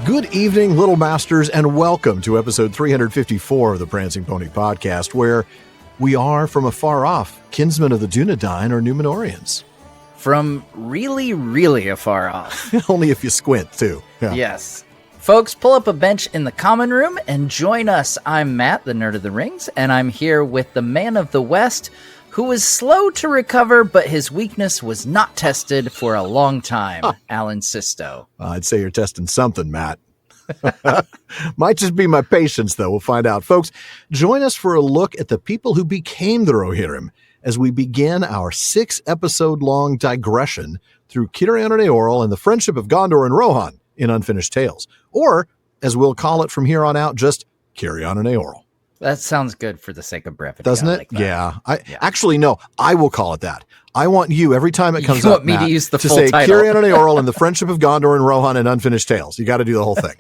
Good evening, Little Masters, and welcome to episode 354 of the Prancing Pony Podcast, where we are from afar off, kinsmen of the Dunedain or Númenorians. From really, really afar off. Only if you squint, too. Yeah. Yes. Folks, pull up a bench in the common room and join us. I'm Matt, the Nerd of the Rings, and I'm here with the Man of the West, who was slow to recover, but his weakness was not tested for a long time, Alan Sisto. I'd say you're testing something, Matt. Might just be my patience, though. We'll find out. Folks, join us for a look at the people who became the Rohirrim as we begin our 6-episode-long digression through Cirion and Eorl and the friendship of Gondor and Rohan in Unfinished Tales. Or, as we'll call it from here on out, just Cirion and Eorl. That sounds good for the sake of brevity. Doesn't it? Like yeah. Actually, no, I will call it that. I want you, every time it comes up, Matt, to use the to full say title. Cirion and Eorl and the friendship of Gondor and Rohan and Unfinished Tales. You got to do the whole thing.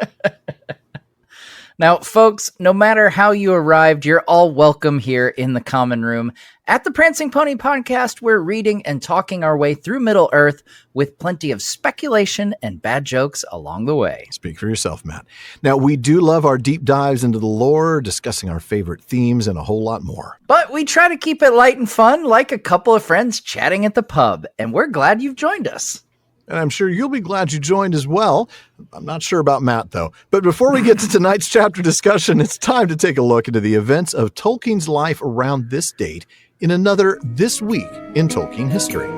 Now, folks, no matter how you arrived, you're all welcome here in the common room. At the Prancing Pony Podcast, we're reading and talking our way through Middle-earth with plenty of speculation and bad jokes along the way. Speak for yourself, Matt. Now, we do love our deep dives into the lore, discussing our favorite themes, and a whole lot more. But we try to keep it light and fun, like a couple of friends chatting at the pub, and we're glad you've joined us. And I'm sure you'll be glad you joined as well. I'm not sure about Matt, though. But before we get to tonight's chapter discussion, it's time to take a look into the events of Tolkien's life around this date in another This Week in Tolkien History.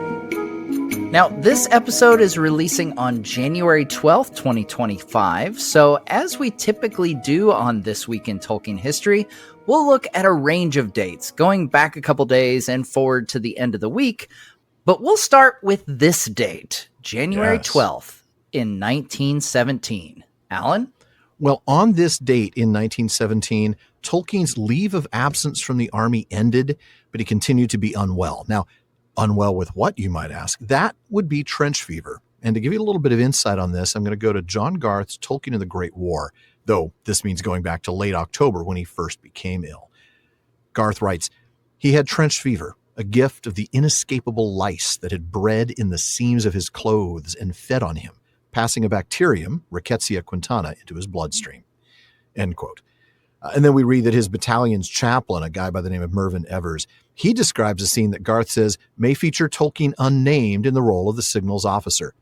Now, this episode is releasing on January 12th, 2025. So as we typically do on This Week in Tolkien History, we'll look at a range of dates, going back a couple days and forward to the end of the week. But we'll start with this date, January 12th in 1917. Alan? Well, on this date in 1917, Tolkien's leave of absence from the army ended, but he continued to be unwell. Now, unwell with what, you might ask? That would be trench fever. And to give you a little bit of insight on this, I'm going to go to John Garth's Tolkien and the Great War, though this means going back to late October when he first became ill. Garth writes, he had trench fever, a gift of the inescapable lice that had bred in the seams of his clothes and fed on him, passing a bacterium, Rickettsia quintana, into his bloodstream. End quote. And then we read that his battalion's chaplain, a guy by the name of Mervyn Evers, he describes a scene that Garth says may feature Tolkien unnamed in the role of the signals officer.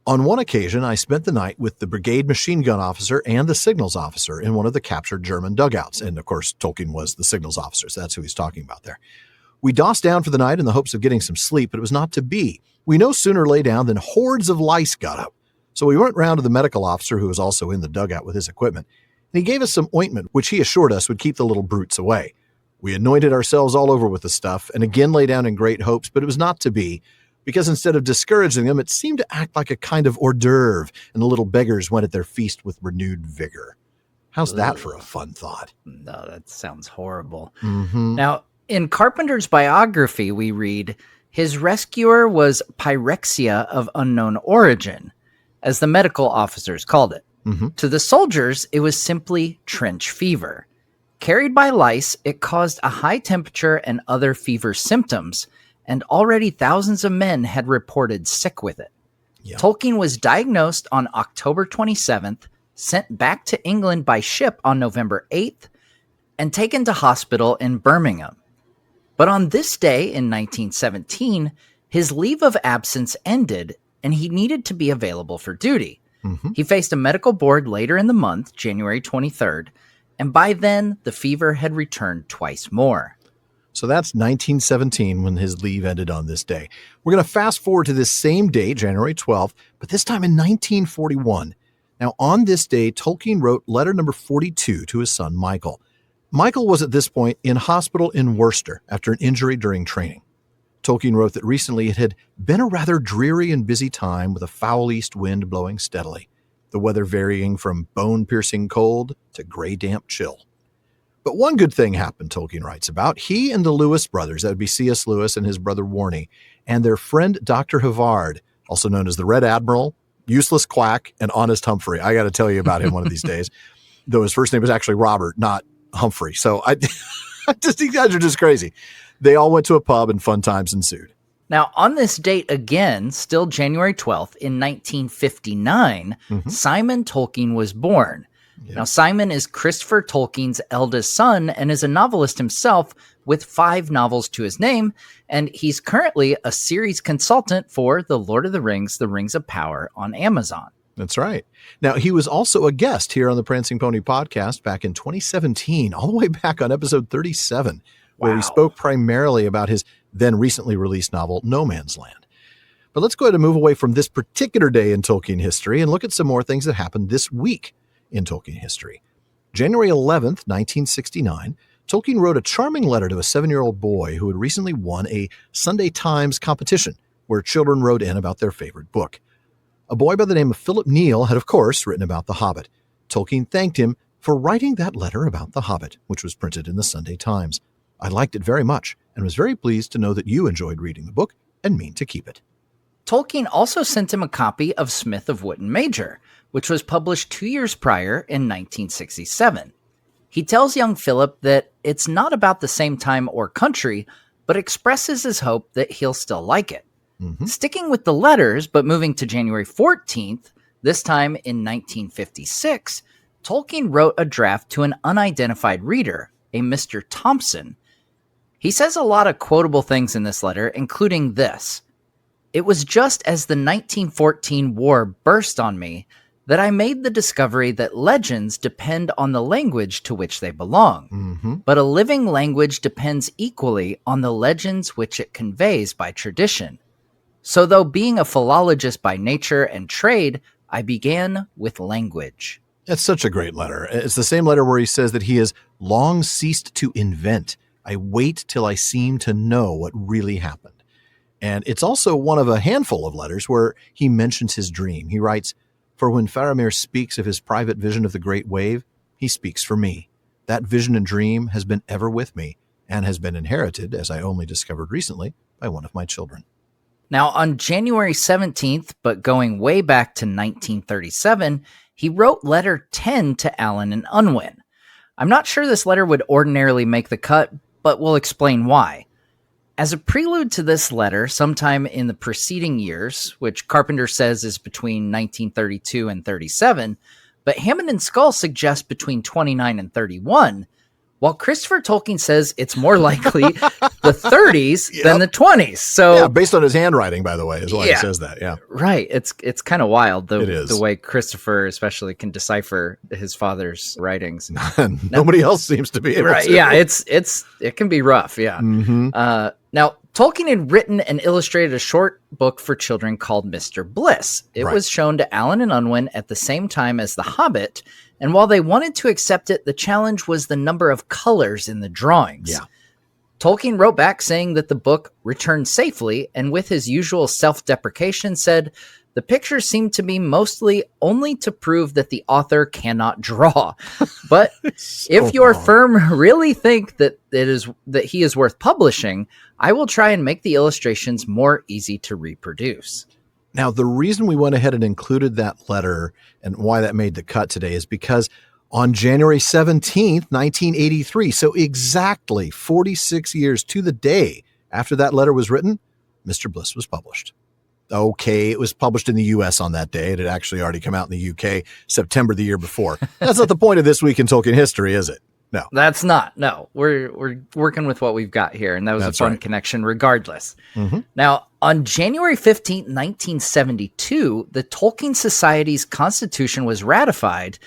On one occasion, I spent the night with the brigade machine gun officer and the signals officer in one of the captured German dugouts. And of course, Tolkien was the signals officer, so that's who he's talking about there. We dossed down for the night in the hopes of getting some sleep, but it was not to be. We no sooner lay down than hordes of lice got up. So we went round to the medical officer, who was also in the dugout with his equipment, and he gave us some ointment, which he assured us would keep the little brutes away. We anointed ourselves all over with the stuff, and again lay down in great hopes, but it was not to be, because instead of discouraging them, it seemed to act like a kind of hors d'oeuvre, and the little beggars went at their feast with renewed vigor. How's that for a fun thought? No, that sounds horrible. Mm-hmm. Now, in Carpenter's biography, we read, his rescuer was pyrexia of unknown origin, as the medical officers called it. Mm-hmm. To the soldiers, it was simply trench fever. Carried by lice, it caused a high temperature and other fever symptoms, and already thousands of men had reported sick with it. Yeah. Tolkien was diagnosed on October 27th, sent back to England by ship on November 8th, and taken to hospital in Birmingham. But on this day in 1917, his leave of absence ended, and he needed to be available for duty. Mm-hmm. He faced a medical board later in the month, January 23rd, and by then, the fever had returned twice more. So that's 1917 when his leave ended on this day. We're going to fast forward to this same day, January 12th, but this time in 1941. Now, on this day, Tolkien wrote letter number 42 to his son, Michael. Michael was at this point in hospital in Worcester after an injury during training. Tolkien wrote that recently it had been a rather dreary and busy time with a foul east wind blowing steadily, the weather varying from bone-piercing cold to gray damp chill. But one good thing happened, Tolkien writes about. He and the Lewis brothers, that would be C.S. Lewis and his brother Warnie, and their friend Dr. Havard, also known as the Red Admiral, Useless Quack, and Honest Humphrey. I got to tell you about him one of these days, though his first name was actually Robert, not Humphrey. So these guys are just crazy. They all went to a pub and fun times ensued. Now, on this date again, still January 12th, in 1959, Simon Tolkien was born. Yep. Now, Simon is Christopher Tolkien's eldest son and is a novelist himself with 5 novels to his name, and he's currently a series consultant for The Lord of the Rings, The Rings of Power on Amazon. That's right. Now, he was also a guest here on the Prancing Pony podcast back in 2017, all the way back on episode 37, where he spoke primarily about his then recently released novel, No Man's Land. But let's go ahead and move away from this particular day in Tolkien history and look at some more things that happened this week in Tolkien history. January 11th, 1969, Tolkien wrote a charming letter to a 7-year-old boy who had recently won a Sunday Times competition where children wrote in about their favorite book. A boy by the name of Philip Neal had, of course, written about The Hobbit. Tolkien thanked him for writing that letter about The Hobbit, which was printed in the Sunday Times. I liked it very much and was very pleased to know that you enjoyed reading the book and mean to keep it. Tolkien also sent him a copy of Smith of Wootton Major, which was published 2 years prior in 1967. He tells young Philip that it's not about the same time or country, but expresses his hope that he'll still like it. Sticking with the letters, but moving to January 14th, this time in 1956, Tolkien wrote a draft to an unidentified reader, a Mr. Thompson. He says a lot of quotable things in this letter, including this. It was just as the 1914 war burst on me that I made the discovery that legends depend on the language to which they belong. But a living language depends equally on the legends which it conveys by tradition. So though being a philologist by nature and trade, I began with language. That's such a great letter. It's the same letter where he says that he has long ceased to invent. I wait till I seem to know what really happened. And it's also one of a handful of letters where he mentions his dream. He writes, "For when Faramir speaks of his private vision of the Great Wave, he speaks for me. That vision and dream has been ever with me and has been inherited, as I only discovered recently, by one of my children." Now, on January 17th, but going way back to 1937, he wrote letter 10 to Allen and Unwin. I'm not sure this letter would ordinarily make the cut, but we'll explain why. As a prelude to this letter, sometime in the preceding years, which Carpenter says is between 1932 and 37, but Hammond and Scull suggest between 29 and 31, while Christopher Tolkien says it's more likely the 30s than the 20s. So, yeah, based on his handwriting, by the way, is why he says that. Yeah, right. It's kind of wild the way Christopher especially can decipher his father's writings. Nobody else seems to be able to. Yeah, it can be rough. Yeah. Now, Tolkien had written and illustrated a short book for children called Mr. Bliss. It was shown to Allen and Unwin at the same time as The Hobbit, and while they wanted to accept it, the challenge was the number of colors in the drawings. Yeah. Tolkien wrote back saying that the book returned safely, and with his usual self-deprecation said, "The pictures seem to be mostly only to prove that the author cannot draw. But if your firm really think that he is worth publishing, I will try and make the illustrations more easy to reproduce." Now, the reason we went ahead and included that letter and why that made the cut today is because on January 17th, 1983, so exactly 46 years to the day after that letter was written, Mr. Bliss was published. Okay, it was published in the U.S. on that day. It had actually already come out in the U.K. September the year before. That's not the point of This Week in Tolkien History, is it? No. That's not. No. We're working with what we've got here, and that was a fun connection regardless. Now, on January 15th, 1972, the Tolkien Society's constitution was ratified,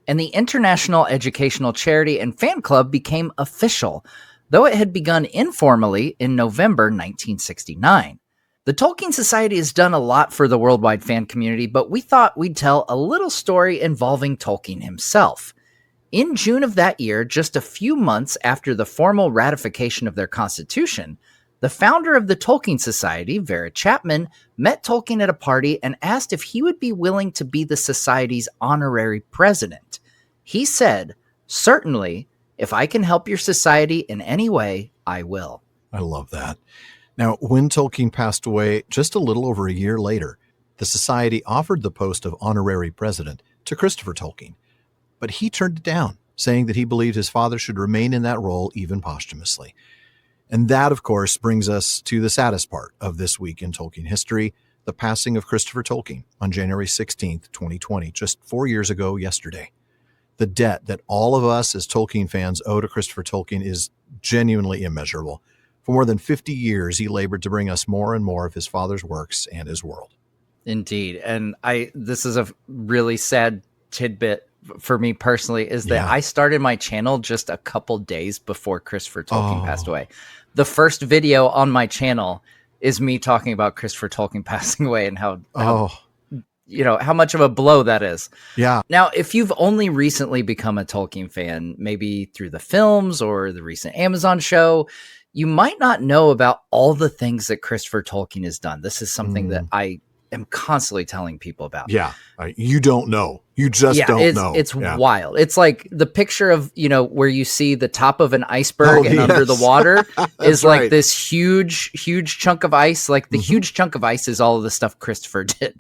and the International Educational Charity and Fan Club became official, though it had begun informally in November 1969. The Tolkien Society has done a lot for the worldwide fan community, but we thought we'd tell a little story involving Tolkien himself. In June of that year, just a few months after the formal ratification of their constitution, the founder of the Tolkien Society, Vera Chapman, met Tolkien at a party and asked if he would be willing to be the Society's honorary president. He said, "Certainly, if I can help your society in any way, I will." I love that. Now, when Tolkien passed away just a little over a year later, the Society offered the post of honorary president to Christopher Tolkien, but he turned it down, saying that he believed his father should remain in that role even posthumously. And that, of course, brings us to the saddest part of this week in Tolkien history, the passing of Christopher Tolkien on January 16th, 2020, just 4 years ago yesterday. The debt that all of us as Tolkien fans owe to Christopher Tolkien is genuinely immeasurable. For more than 50 years, he labored to bring us more and more of his father's works and his world. Indeed. And this is a really sad tidbit for me personally, is that I started my channel just a couple days before Christopher Tolkien passed away. The first video on my channel is me talking about Christopher Tolkien passing away and how much of a blow that is. Yeah. Now, if you've only recently become a Tolkien fan, maybe through the films or the recent Amazon show, you might not know about all the things that Christopher Tolkien has done. This is something that I am constantly telling people about. Yeah. You don't know. You just don't know. It's wild. It's like the picture of, where you see the top of an iceberg and under the water is like this huge chunk of ice. Like the huge chunk of ice is all of the stuff Christopher did.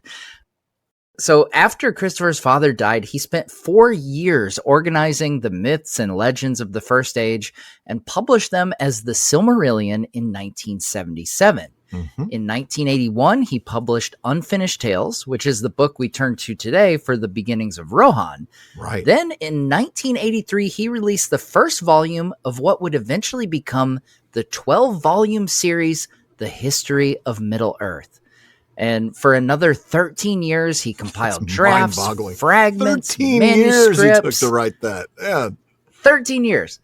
So after Christopher's father died, he spent 4 years organizing the myths and legends of the First Age and published them as the Silmarillion in 1977. In 1981, he published Unfinished Tales, which is the book we turn to today for the beginnings of Rohan. Right. Then in 1983, he released the first volume of what would eventually become the 12-volume series, The History of Middle-earth. And for another 13 years, he compiled drafts, fragments, 13 manuscripts. years he took to write that. Yeah. 13 years.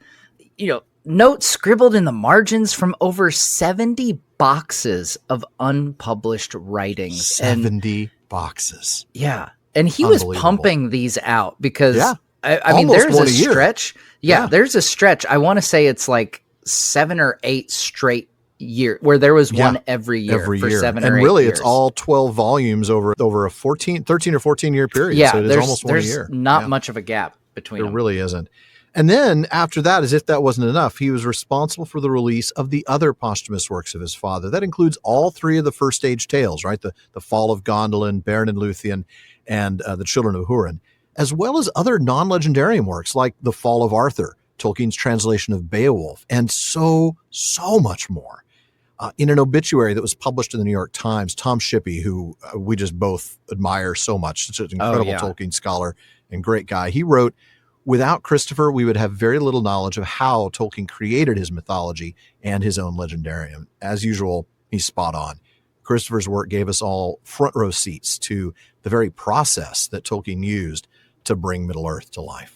Notes scribbled in the margins from over 70 boxes of unpublished writings. 70 boxes. Yeah. And he was pumping these out because, I mean, there's a stretch. There's a stretch. I want to say it's like 7 or 8 straight year where there was one every year for 7 or 8 years. And really, it's all 12 volumes over a 13 or 14 year period. Yeah, so it is almost one a year. Not much of a gap between them. There really isn't. And then after that, as if that wasn't enough, he was responsible for the release of the other posthumous works of his father. That includes all 3 of the First Age tales, right? The Fall of Gondolin, Beren and Luthien, and the Children of Húrin, as well as other non-legendarium works like The Fall of Arthur, Tolkien's translation of Beowulf, and so much more. In an obituary that was published in the New York Times, Tom Shippey, who we just both admire so much, such an incredible Tolkien scholar and great guy, he wrote, "Without Christopher, we would have very little knowledge of how Tolkien created his mythology and his own legendarium." As usual, he's spot on. Christopher's work gave us all front row seats to the very process that Tolkien used to bring Middle-earth to life.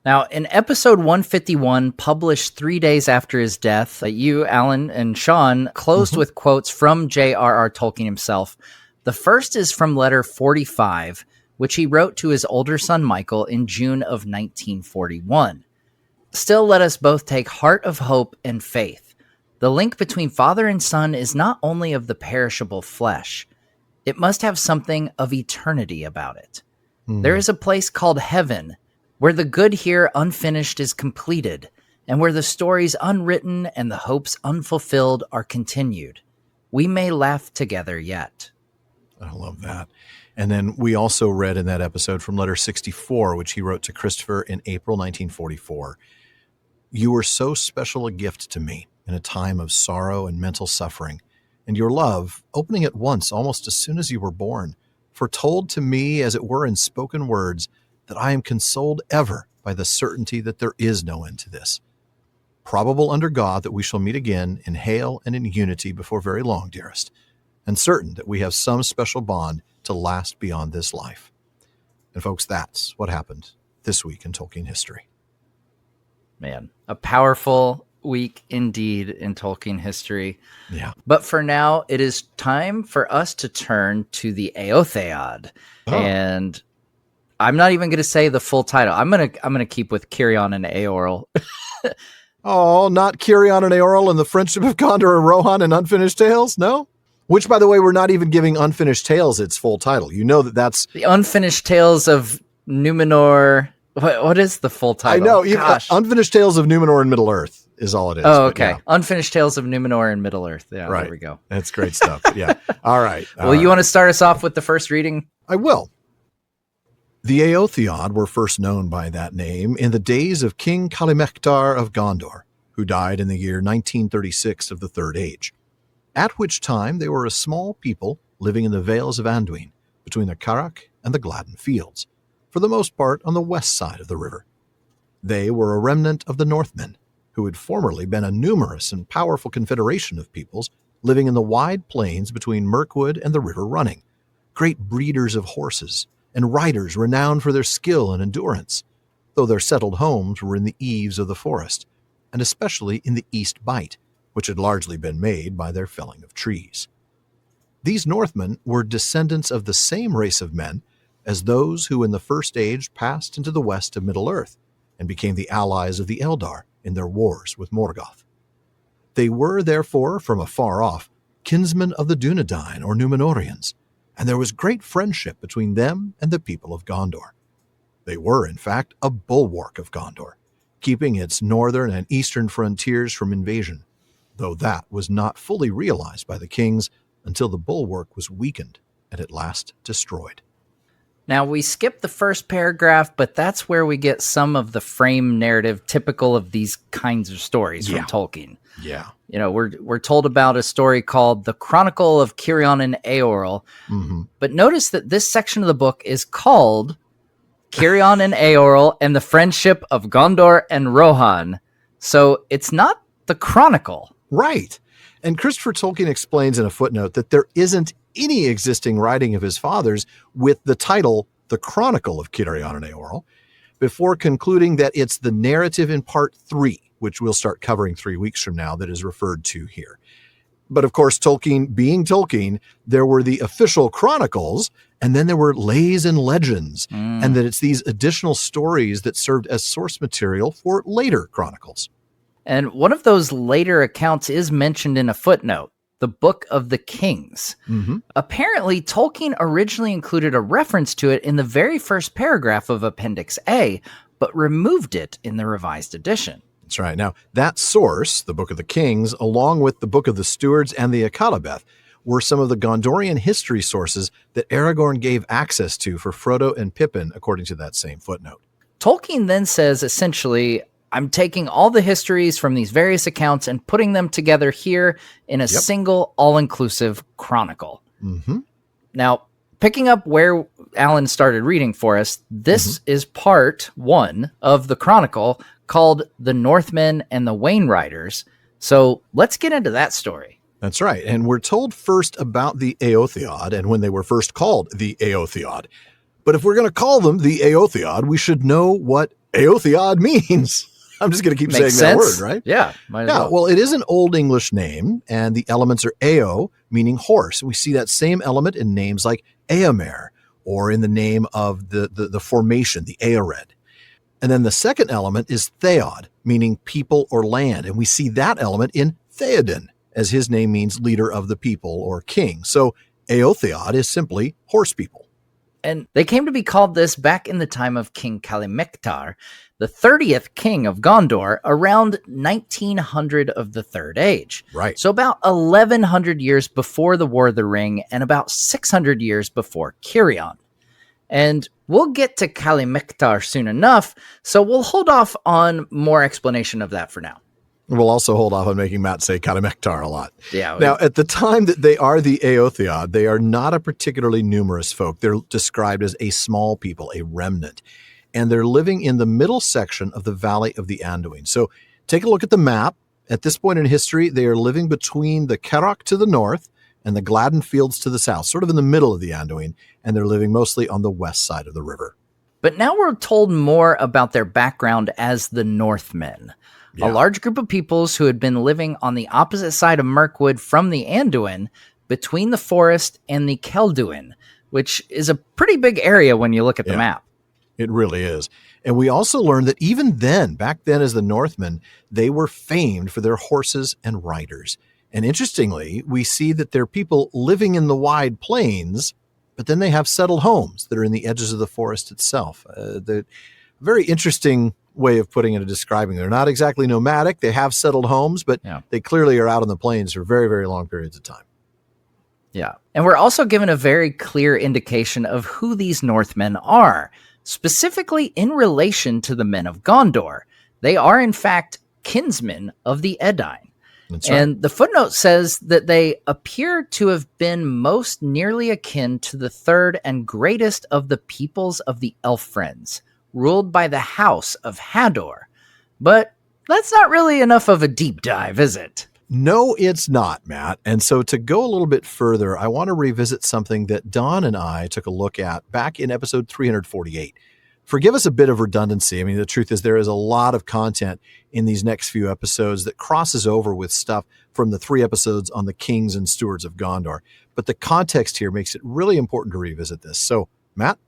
Now, in episode 151, published 3 days after his death, you, Alan, and Sean closed with quotes from J.R.R. Tolkien himself. The first is from letter 45, which he wrote to his older son Michael in June of 1941. "Still let us both take heart of hope and faith. The link between father and son is not only of the perishable flesh. It must have something of eternity about it. There is a place called heaven, where the good here unfinished is completed, and where the stories unwritten and the hopes unfulfilled are continued. We may laugh together yet." I love that. And then we also read in that episode from letter 64, which he wrote to Christopher in April 1944. "You were so special a gift to me in a time of sorrow and mental suffering, and your love, opening at once almost as soon as you were born, foretold to me, as it were in spoken words, that I am consoled ever by the certainty that there is no end to this. Probable under God that we shall meet again in hail and in unity before very long, dearest, and certain that we have some special bond to last beyond this life." And folks, that's what happened this week in Tolkien history. Man, a powerful week indeed in Tolkien history. Yeah. But for now, it is time for us to turn to the Éothéod. And I'm not even going to say the full title. I'm going to keep with Cirion and Eorl. Oh, not Cirion and Eorl and the Friendship of Gondor and Rohan and Unfinished Tales? No? Which, by the way, we're not even giving Unfinished Tales its full title. You know that's... The Unfinished Tales of Númenor. What is the full title? I know. Gosh. Unfinished Tales of Númenor and Middle-earth is all it is. Oh, okay. Yeah. Unfinished Tales of Númenor and Middle-earth. Yeah, right. There we go. That's great stuff. Yeah. All right. Well, you want to start us off with the first reading? I will. The Éothéod were first known by that name in the days of King Calimektar of Gondor, who died in the year 1936 of the Third Age, at which time they were a small people living in the Vales of Anduin, between the Carrack and the Gladden Fields, for the most part on the west side of the river. They were a remnant of the Northmen, who had formerly been a numerous and powerful confederation of peoples living in the wide plains between Mirkwood and the River Running, great breeders of horses and riders renowned for their skill and endurance, though their settled homes were in the eaves of the forest, and especially in the East Bight, which had largely been made by their felling of trees. These Northmen were descendants of the same race of men as those who in the First Age passed into the west of Middle-earth and became the allies of the Eldar in their wars with Morgoth. They were, therefore, from afar off, kinsmen of the Dunedain or Númenorians, and there was great friendship between them and the people of Gondor. They were, in fact, a bulwark of Gondor, keeping its northern and eastern frontiers from invasion, though that was not fully realized by the kings until the bulwark was weakened and at last destroyed. Now, we skip the first paragraph, but that's where we get some of the frame narrative typical of these kinds of stories from Tolkien. Yeah. You know, we're told about a story called The Chronicle of Cirion and Eorl, but notice that this section of the book is called Cirion and Eorl and the Friendship of Gondor and Rohan. So it's not the Chronicle. Right. And Christopher Tolkien explains in a footnote that there isn't any existing writing of his father's with the title The Chronicle of Cirion and Eorl, before concluding that it's the narrative in part 3, which we'll start covering 3 weeks from now, that is referred to here. But of course, Tolkien being Tolkien, there were the official chronicles, and then there were lays and legends, and that it's these additional stories that served as source material for later chronicles. And one of those later accounts is mentioned in a footnote, the Book of the Kings. Apparently, Tolkien originally included a reference to it in the very first paragraph of Appendix A, but removed it in the revised edition. That's right. Now, that source, the Book of the Kings, along with the Book of the Stewards and the Akadabeth, were some of the Gondorian history sources that Aragorn gave access to for Frodo and Pippin, according to that same footnote. Tolkien then says, essentially, I'm taking all the histories from these various accounts and putting them together here in a single, all-inclusive chronicle. Now, picking up where Alan started reading for us, this is part 1 of the chronicle called The Northmen and the Wainriders. So let's get into that story. That's right. And we're told first about the Éothéod and when they were first called the Éothéod. But if we're going to call them the Éothéod, we should know what Éothéod means. I'm just going to keep saying that word, right? Yeah. Well, it is an Old English name, and the elements are Eo, meaning horse. We see that same element in names like Eomer, or in the name of the formation, the Eored. And then the second element is Theod, meaning people or land. And we see that element in Theoden, as his name means leader of the people or king. So Éothéod is simply horse people. And they came to be called this back in the time of King Calimectar, the 30th king of Gondor, around 1900 of the Third Age. Right. So about 1100 years before the War of the Ring and about 600 years before Cirion. And we'll get to Calimectar soon enough, so we'll hold off on more explanation of that for now. We'll also hold off on making Matt say Calimectar a lot. Yeah. Now, at the time that they are the Éothéod, they are not a particularly numerous folk. They're described as a small people, a remnant. And they're living in the middle section of the Valley of the Anduin. So take a look at the map. At this point in history, they are living between the Carrack to the north and the Gladden Fields to the south, sort of in the middle of the Anduin, and they're living mostly on the west side of the river. But now we're told more about their background as the Northmen. A large group of peoples who had been living on the opposite side of Mirkwood from the Anduin, between the forest and the Celduin, which is a pretty big area when you look at the map. It really is. And we also learned that even then, back then as the Northmen, they were famed for their horses and riders. And interestingly, we see that they're people living in the wide plains, but then they have settled homes that are in the edges of the forest itself. The very interesting way of putting it and describing it. They're not exactly nomadic. They have settled homes, but they clearly are out on the plains for very, very long periods of time. Yeah. And we're also given a very clear indication of who these Northmen are, specifically in relation to the men of Gondor. They are, in fact, kinsmen of the Edain. That's right. And the footnote says that they appear to have been most nearly akin to the third and greatest of the peoples of the Elf Friends, ruled by the House of Hador. But that's not really enough of a deep dive, is it? No, it's not, Matt. And so to go a little bit further, I want to revisit something that Don and I took a look at back in episode 348. Forgive us a bit of redundancy. I mean, the truth is there is a lot of content in these next few episodes that crosses over with stuff from the 3 episodes on the Kings and Stewards of Gondor. But the context here makes it really important to revisit this. So, Matt?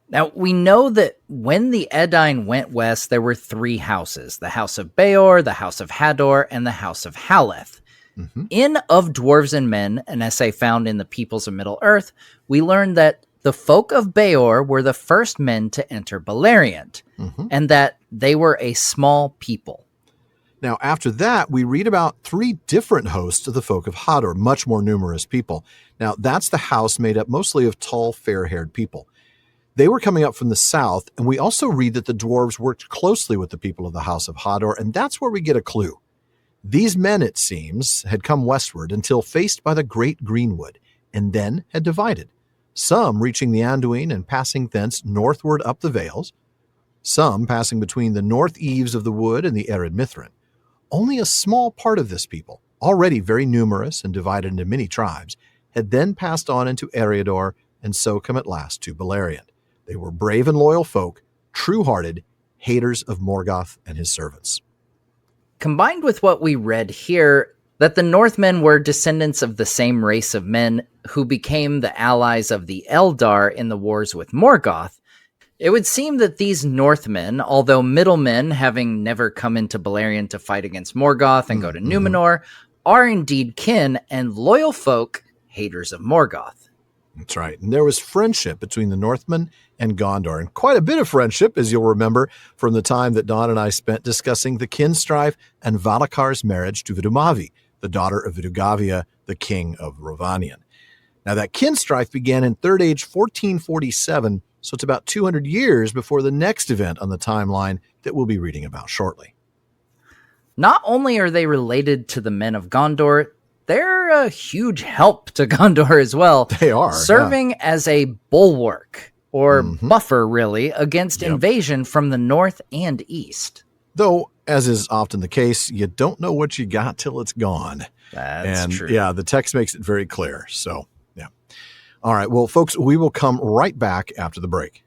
Now, we know that when the Edain went west, there were 3 houses, the House of Beor, the House of Hador, and the House of Haleth. Mm-hmm. In Of Dwarves and Men, an essay found in the Peoples of Middle-earth, we learned that the folk of Beor were the first men to enter Beleriand, and that they were a small people. Now, after that, we read about 3 different hosts of the folk of Hador, much more numerous people. Now, that's the house made up mostly of tall, fair-haired people. They were coming up from the south, and we also read that the dwarves worked closely with the people of the House of Hador, and that's where we get a clue. These men, it seems, had come westward until faced by the Great Greenwood, and then had divided. Some reaching the Anduin and passing thence northward up the vales, some passing between the north eaves of the wood and the arid Mithrin. Only a small part of this people, already very numerous and divided into many tribes, had then passed on into Eriador and so come at last to Beleriand. They were brave and loyal folk, true-hearted, haters of Morgoth and his servants. Combined with what we read here, that the Northmen were descendants of the same race of men who became the allies of the Eldar in the wars with Morgoth, it would seem that these Northmen, although middlemen having never come into Beleriand to fight against Morgoth and go to Númenor, are indeed kin and loyal folk, haters of Morgoth. That's right. And there was friendship between the Northmen and Gondor, and quite a bit of friendship, as you'll remember from the time that Don and I spent discussing the kin strife and Valakar's marriage to Vidumavi, the daughter of Vidugavia, the king of Rovanion. Now, that kin strife began in Third Age 1447, so it's about 200 years before the next event on the timeline that we'll be reading about shortly. Not only are they related to the men of Gondor, they're a huge help to Gondor as well. They are. Serving as a bulwark, or buffer, really, against invasion from the north and east. Though, as is often the case, you don't know what you got till it's gone. That's true. Yeah, the text makes it very clear. So, yeah. All right. Well, folks, we will come right back after the break.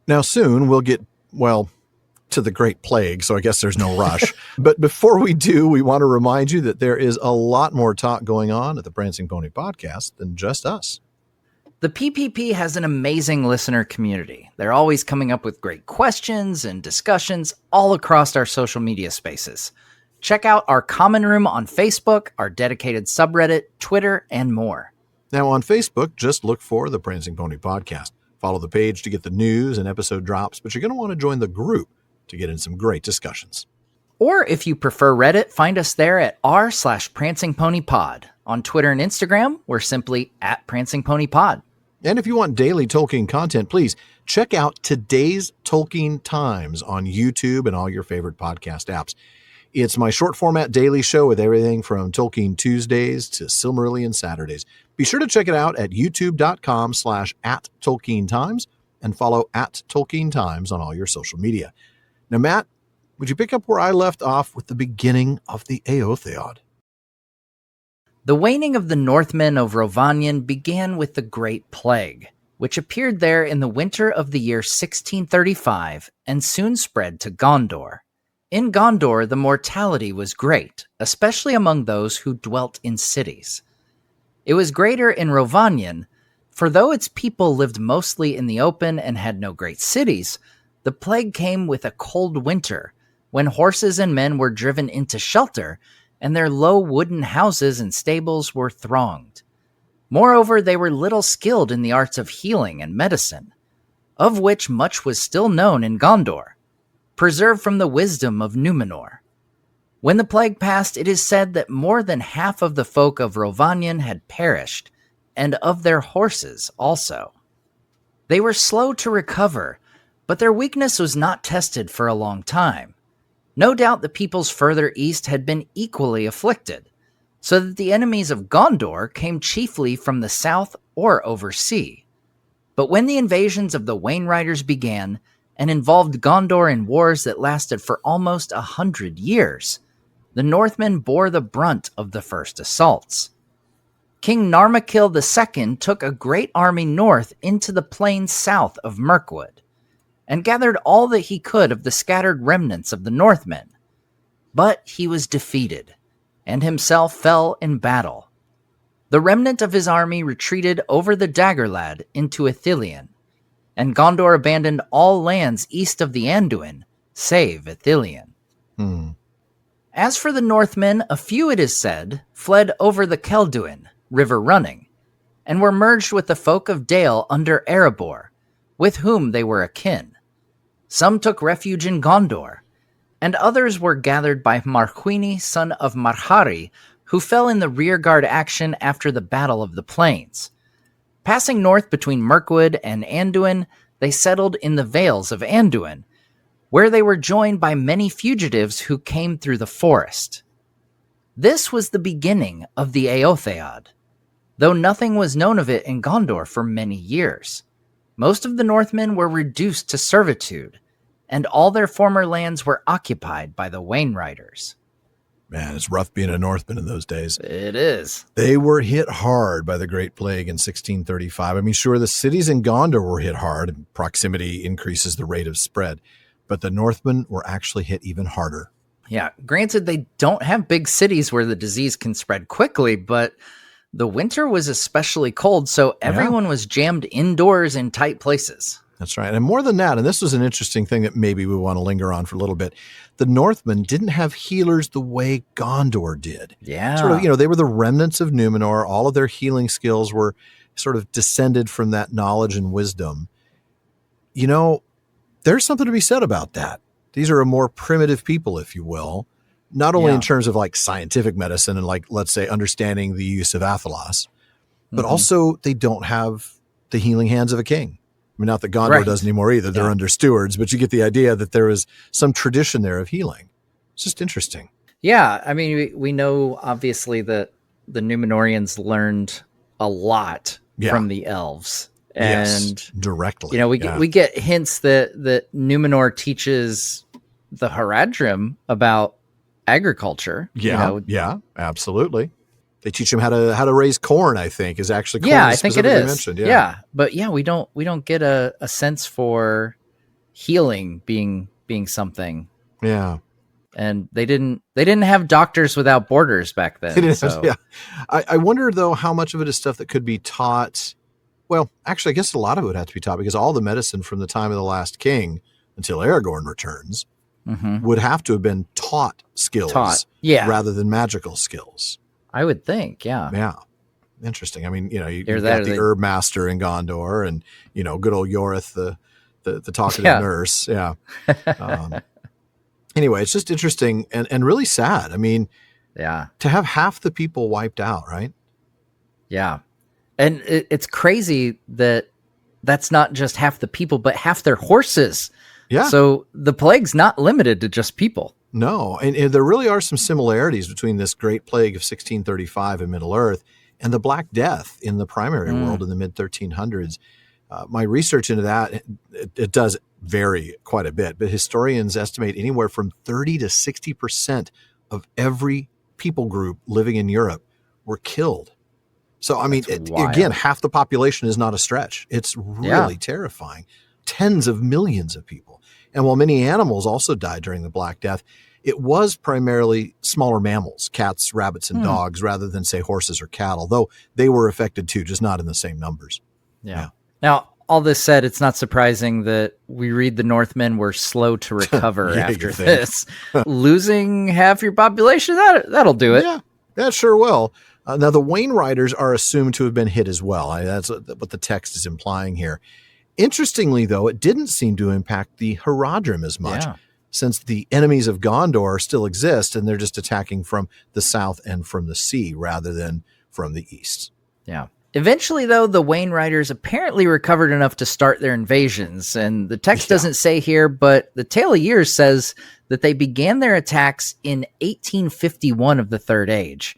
Now, soon we'll get, well, to the Great Plague, so I guess there's no rush. But before we do, we want to remind you that there is a lot more talk going on at the Prancing Pony Podcast than just us. The PPP has an amazing listener community. They're always coming up with great questions and discussions all across our social media spaces. Check out our common room on Facebook, our dedicated subreddit, Twitter, and more. Now, on Facebook, just look for the Prancing Pony Podcast. Follow the page to get the news and episode drops, but you're going to want to join the group to get in some great discussions. Or if you prefer Reddit, find us there at r/PrancingPonyPod. On Twitter and Instagram, we're simply @PrancingPonyPod. And if you want daily Tolkien content, please check out Today's Tolkien Times on YouTube and all your favorite podcast apps. It's my short format daily show with everything from Tolkien Tuesdays to Silmarillion Saturdays. Be sure to check it out at youtube.com/@TolkienTimes and follow @TolkienTimes on all your social media. Now, Matt, would you pick up where I left off with the beginning of the Éothéod? The waning of the Northmen of Rovanion began with the Great Plague, which appeared there in the winter of the year 1635 and soon spread to Gondor. In Gondor, the mortality was great, especially among those who dwelt in cities. It was greater in Rovanion, for though its people lived mostly in the open and had no great cities, the plague came with a cold winter, when horses and men were driven into shelter, and their low wooden houses and stables were thronged. Moreover, they were little skilled in the arts of healing and medicine. of which much was still known in Gondor, preserved from the wisdom of Númenor. When the plague passed, it is said that more than half of the folk of Rhovanion had perished, and of their horses also. They were slow to recover, but their weakness was not tested for a long time. No doubt the peoples further east had been equally afflicted, so that the enemies of Gondor came chiefly from the south or oversea. But when the invasions of the Wainriders began, and involved Gondor in wars that lasted for almost 100 years, the Northmen bore the brunt of the first assaults. King Narmacil II took a great army north into the plains south of Mirkwood, and gathered all that he could of the scattered remnants of the Northmen. But he was defeated, and himself fell in battle. The remnant of his army retreated over the Daggerlad into Ithilien, and Gondor abandoned all lands east of the Anduin, save Ithilien. As for the Northmen, a few, it is said, fled over the Kelduin, river running, and were merged with the folk of Dale under Erebor, with whom they were akin. Some took refuge in Gondor, and others were gathered by Marhuini, son of Marhari, who fell in the rearguard action after the Battle of the Plains. Passing north between Mirkwood and Anduin, they settled in the Vales of Anduin, where they were joined by many fugitives who came through the forest. This was the beginning of the Éothéod, though nothing was known of it in Gondor for many years. Most of the Northmen were reduced to servitude, and all their former lands were occupied by the Wainriders. Man, it's rough being a Northman in those days. It is. They were hit hard by the Great Plague in 1635. I mean, sure, the cities in Gondor were hit hard, and proximity increases the rate of spread. But the Northmen were actually hit even harder. Yeah, granted, they don't have big cities where the disease can spread quickly, but the winter was especially cold, so everyone was jammed indoors in tight places. That's right. And more than that, and this was an interesting thing that maybe we want to linger on for a little bit, the Northmen didn't have healers the way Gondor did. Yeah. Sort of, they were the remnants of Númenor. All of their healing skills were sort of descended from that knowledge and wisdom. There's something to be said about that. These are a more primitive people, if you will, not only in terms of like scientific medicine and like, let's say, understanding the use of Athelas, but also they don't have the healing hands of a king. I mean, not that Gondor does anymore either. They're under stewards, but you get the idea that there is some tradition there of healing. It's just interesting. Yeah. I mean, we know obviously that the Númenorians learned a lot from the elves. And directly. We get hints that Númenor teaches the Haradrim about agriculture. Yeah, absolutely. They teach them how to raise corn, I think, is actually corn I think it is. Mentioned. But we don't get a sense for healing being something. Yeah. And they didn't have doctors without borders back then. I wonder though how much of it is stuff that could be taught. Well, actually, I guess a lot of it would have to be taught because all the medicine from the time of the last king until Aragorn returns would have to have been taught skills rather than magical skills. I would think, Yeah. Interesting. I mean, you've got the herb master in Gondor and, good old Yorith, the talkative nurse. Yeah. Anyway, it's just interesting and really sad. I mean, to have half the people wiped out, right? Yeah. And it's crazy that that's not just half the people, but half their horses. Yeah. So the plague's not limited to just people. No. And there really are some similarities between this Great Plague of 1635 in Middle-earth and the Black Death in the primary world in the mid-1300s. My research into that, it does vary quite a bit, but historians estimate anywhere from 30 to 60% of every people group living in Europe were killed. So, I mean, again, half the population is not a stretch. It's really terrifying. Tens of millions of people. And while many animals also died during the Black Death, it was primarily smaller mammals, cats, rabbits, and dogs, rather than, say, horses or cattle, though they were affected too, just not in the same numbers. Yeah. Now, all this said, it's not surprising that we read the Northmen were slow to recover after this. Losing half your population, that'll do it. Yeah, that sure will. Now, the Wainriders are assumed to have been hit as well. That's what the text is implying here. Interestingly, though, it didn't seem to impact the Haradrim as much, since the enemies of Gondor still exist, and they're just attacking from the south and from the sea rather than from the east. Yeah. Eventually, though, the Wainriders apparently recovered enough to start their invasions, and the text doesn't say here, but the Tale of Years says that they began their attacks in 1851 of the Third Age.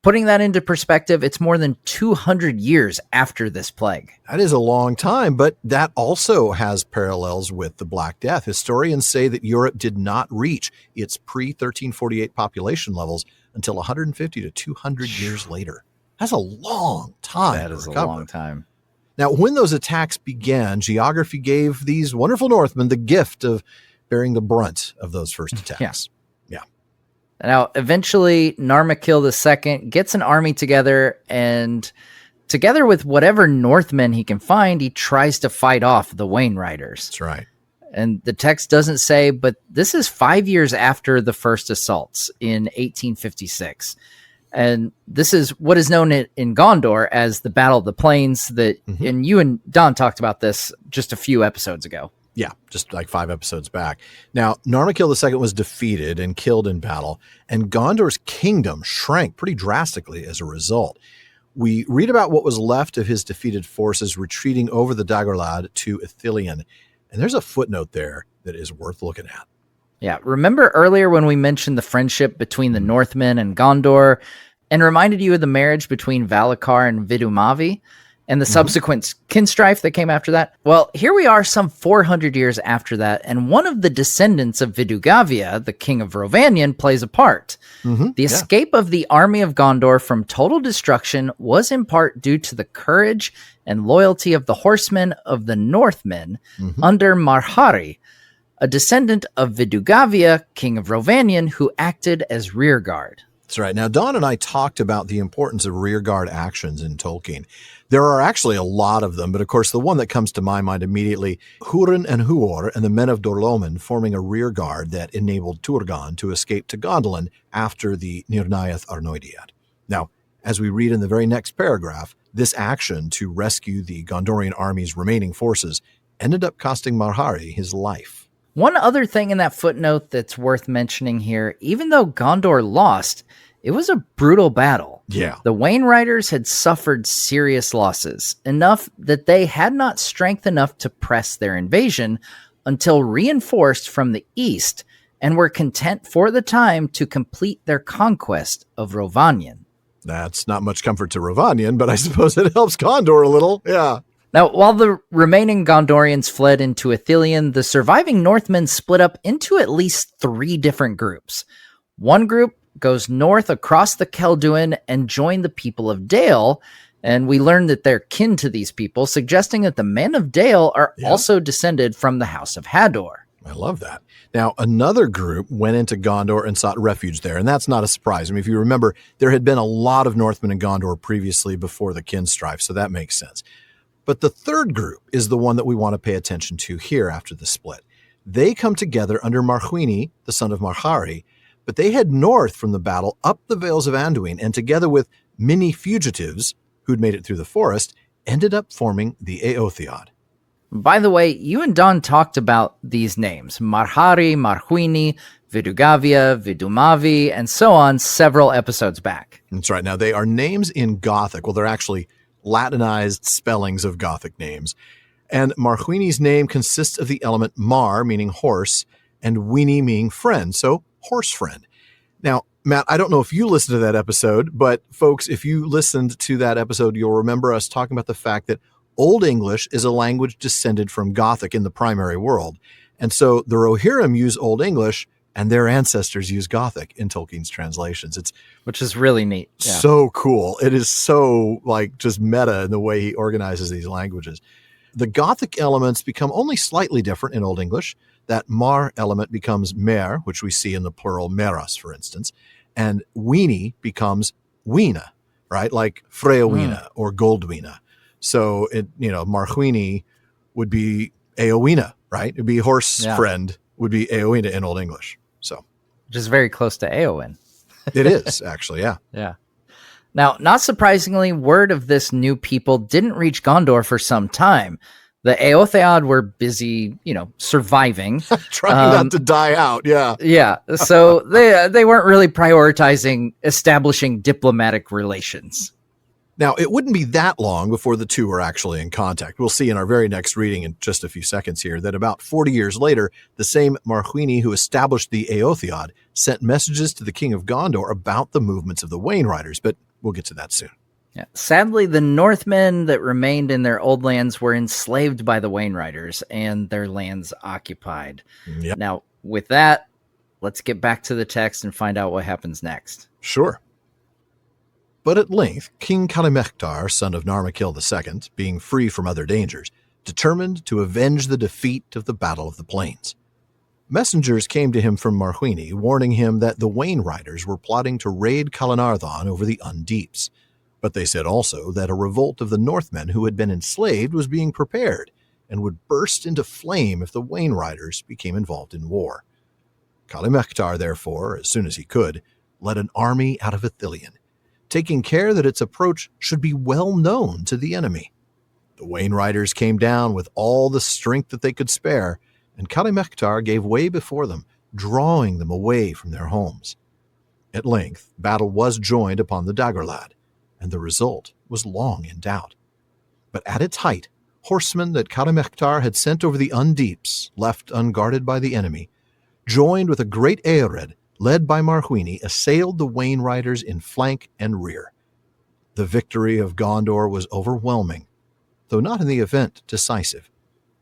Putting that into perspective, it's more than 200 years after this plague. That is a long time, but that also has parallels with the Black Death. Historians say that Europe did not reach its pre-1348 population levels until 150 to 200 years later. That's a long time. That is a long time. Now, when those attacks began, geography gave these wonderful Northmen the gift of bearing the brunt of those first attacks. Yeah. Now, eventually, Narmacil II gets an army together, and together with whatever Northmen he can find, he tries to fight off the Wainriders. That's right. And the text doesn't say, but this is 5 years after the first assaults in 1856. And this is what is known in Gondor as the Battle of the Plains that, and you and Don talked about this just a few episodes ago. Yeah, just like 5 episodes back. Now, Narmacil II was defeated and killed in battle, and Gondor's kingdom shrank pretty drastically as a result. We read about what was left of his defeated forces retreating over the Dagorlad to Ithilien, and there's a footnote there that is worth looking at. Yeah, remember earlier when we mentioned the friendship between the Northmen and Gondor and reminded you of the marriage between Valakar and Vidumavi and the subsequent kinstrife that came after that? Well, here we are some 400 years after that, and one of the descendants of Vidugavia, the king of Rovanion, plays a part. The escape of the army of Gondor from total destruction was in part due to the courage and loyalty of the horsemen of the Northmen under Marhari, a descendant of Vidugavia, king of Rovanion, who acted as rearguard. That's right. Now, Don and I talked about the importance of rearguard actions in Tolkien. There are actually a lot of them, but of course the one that comes to my mind immediately, Hurin and Huor and the men of Dorloman forming a rearguard that enabled Turgon to escape to Gondolin after the Nirnaeth Arnoediad. Now, as we read in the very next paragraph, this action to rescue the Gondorian army's remaining forces ended up costing Marhari his life. One other thing in that footnote that's worth mentioning here, even though Gondor lost, it was a brutal battle. Yeah. The Wainriders had suffered serious losses, enough that they had not strength enough to press their invasion until reinforced from the east, and were content for the time to complete their conquest of Rovanion. That's not much comfort to Rovanion, but I suppose it helps Gondor a little. Yeah. Now, while the remaining Gondorians fled into Ithilien, the surviving Northmen split up into at least 3 different groups. One group goes north across the Kelduin and join the people of Dale, and we learn that they're kin to these people, suggesting that the men of Dale are also descended from the House of Hador. I love that. Now, another group went into Gondor and sought refuge there, and that's not a surprise. I mean, if you remember, there had been a lot of Northmen in Gondor previously before the kinstrife, so that makes sense. But the third group is the one that we want to pay attention to here after the split. They come together under Marhuini, the son of Marhari, but they head north from the battle up the Vales of Anduin, and together with many fugitives who'd made it through the forest, ended up forming the Éothéod. By the way, you and Don talked about these names, Marhari, Marhuini, Vidugavia, Vidumavi, and so on several episodes back. That's right. Now, they are names in Gothic. Well, they're actually Latinized spellings of Gothic names. And Marhuini's name consists of the element mar, meaning horse, and Weenie, meaning friend, so horse friend. Now, Matt, I don't know if you listened to that episode, but folks, if you listened to that episode, you'll remember us talking about the fact that Old English is a language descended from Gothic in the primary world. And so the Rohirrim use Old English, and their ancestors use Gothic in Tolkien's translations. Which is really neat. Yeah. So cool. It is so just meta in the way he organizes these languages. The Gothic elements become only slightly different in Old English. That mar element becomes mer, which we see in the plural meras, for instance. And weenie becomes weena, right? Like Freowina or Goldwina. So, Marhuini would be Eowina, right? It'd be horse friend would be Eowina in Old English. So, which is very close to Eowyn. It is, actually, yeah. Yeah. Now, not surprisingly, word of this new people didn't reach Gondor for some time. The Éothéod were busy, surviving. Trying not to die out, yeah. Yeah, so they weren't really prioritizing establishing diplomatic relations. Now, it wouldn't be that long before the two were actually in contact. We'll see in our very next reading in just a few seconds here that about 40 years later, the same Marhuini who established the Éothéod sent messages to the king of Gondor about the movements of the Wainriders, but we'll get to that soon. Yeah. Sadly, the Northmen that remained in their old lands were enslaved by the Wainriders and their lands occupied. Yep. Now, with that, let's get back to the text and find out what happens next. Sure. But at length, King Calimectar, son of Narmacil II, being free from other dangers, determined to avenge the defeat of the Battle of the Plains. Messengers came to him from Marhuini, warning him that the Wainriders were plotting to raid Calenardhon over the Undeeps. But they said also that a revolt of the Northmen who had been enslaved was being prepared and would burst into flame if the Wainriders became involved in war. Calimectar, therefore, as soon as he could, led an army out of Ithilien, taking care that its approach should be well known to the enemy. The Wainriders came down with all the strength that they could spare, and Calimectar gave way before them, drawing them away from their homes. At length, battle was joined upon the Dagorlad, and the result was long in doubt. But at its height, horsemen that Calimectar had sent over the Undeeps, left unguarded by the enemy, joined with a great Eored, led by Marhuini, assailed the Wainriders in flank and rear. The victory of Gondor was overwhelming, though not in the event decisive.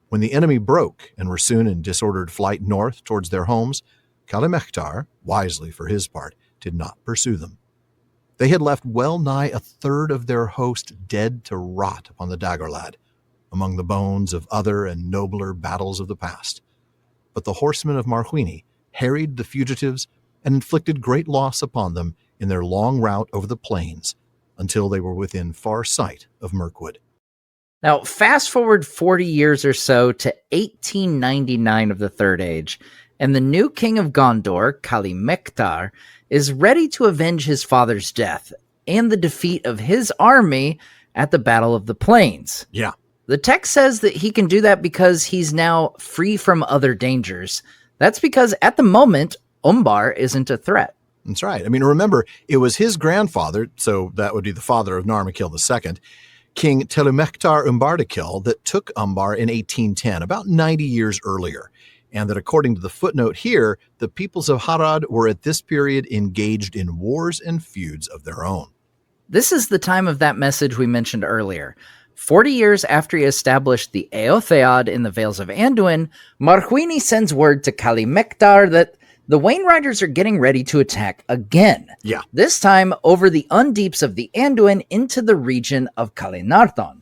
When the enemy broke and were soon in disordered flight north towards their homes, Calimectar, wisely for his part, did not pursue them. They had left well nigh a third of their host dead to rot upon the Dagorlad, among the bones of other and nobler battles of the past. But the horsemen of Marhuini harried the fugitives and inflicted great loss upon them in their long route over the plains, until they were within far sight of Mirkwood. Now, fast forward 40 years or so to 1899 of the Third Age, and the new king of Gondor, Calimectar, is ready to avenge his father's death and the defeat of his army at the Battle of the Plains. Yeah. The text says that he can do that because he's now free from other dangers. That's because at the moment, Umbar isn't a threat. That's right. I mean, remember, it was his grandfather, so that would be the father of Narmacil II, King Telemectar Umbardakil, that took Umbar in 1810, about 90 years earlier. And that according to the footnote here, the peoples of Harad were at this period engaged in wars and feuds of their own. This is the time of that message we mentioned earlier. 40 years after he established the Éothéod in the Vales of Anduin, Marhuini sends word to Calimectar that the Wainriders are getting ready to attack again. Yeah. This time over the Undeeps of the Anduin into the region of Calenardhon.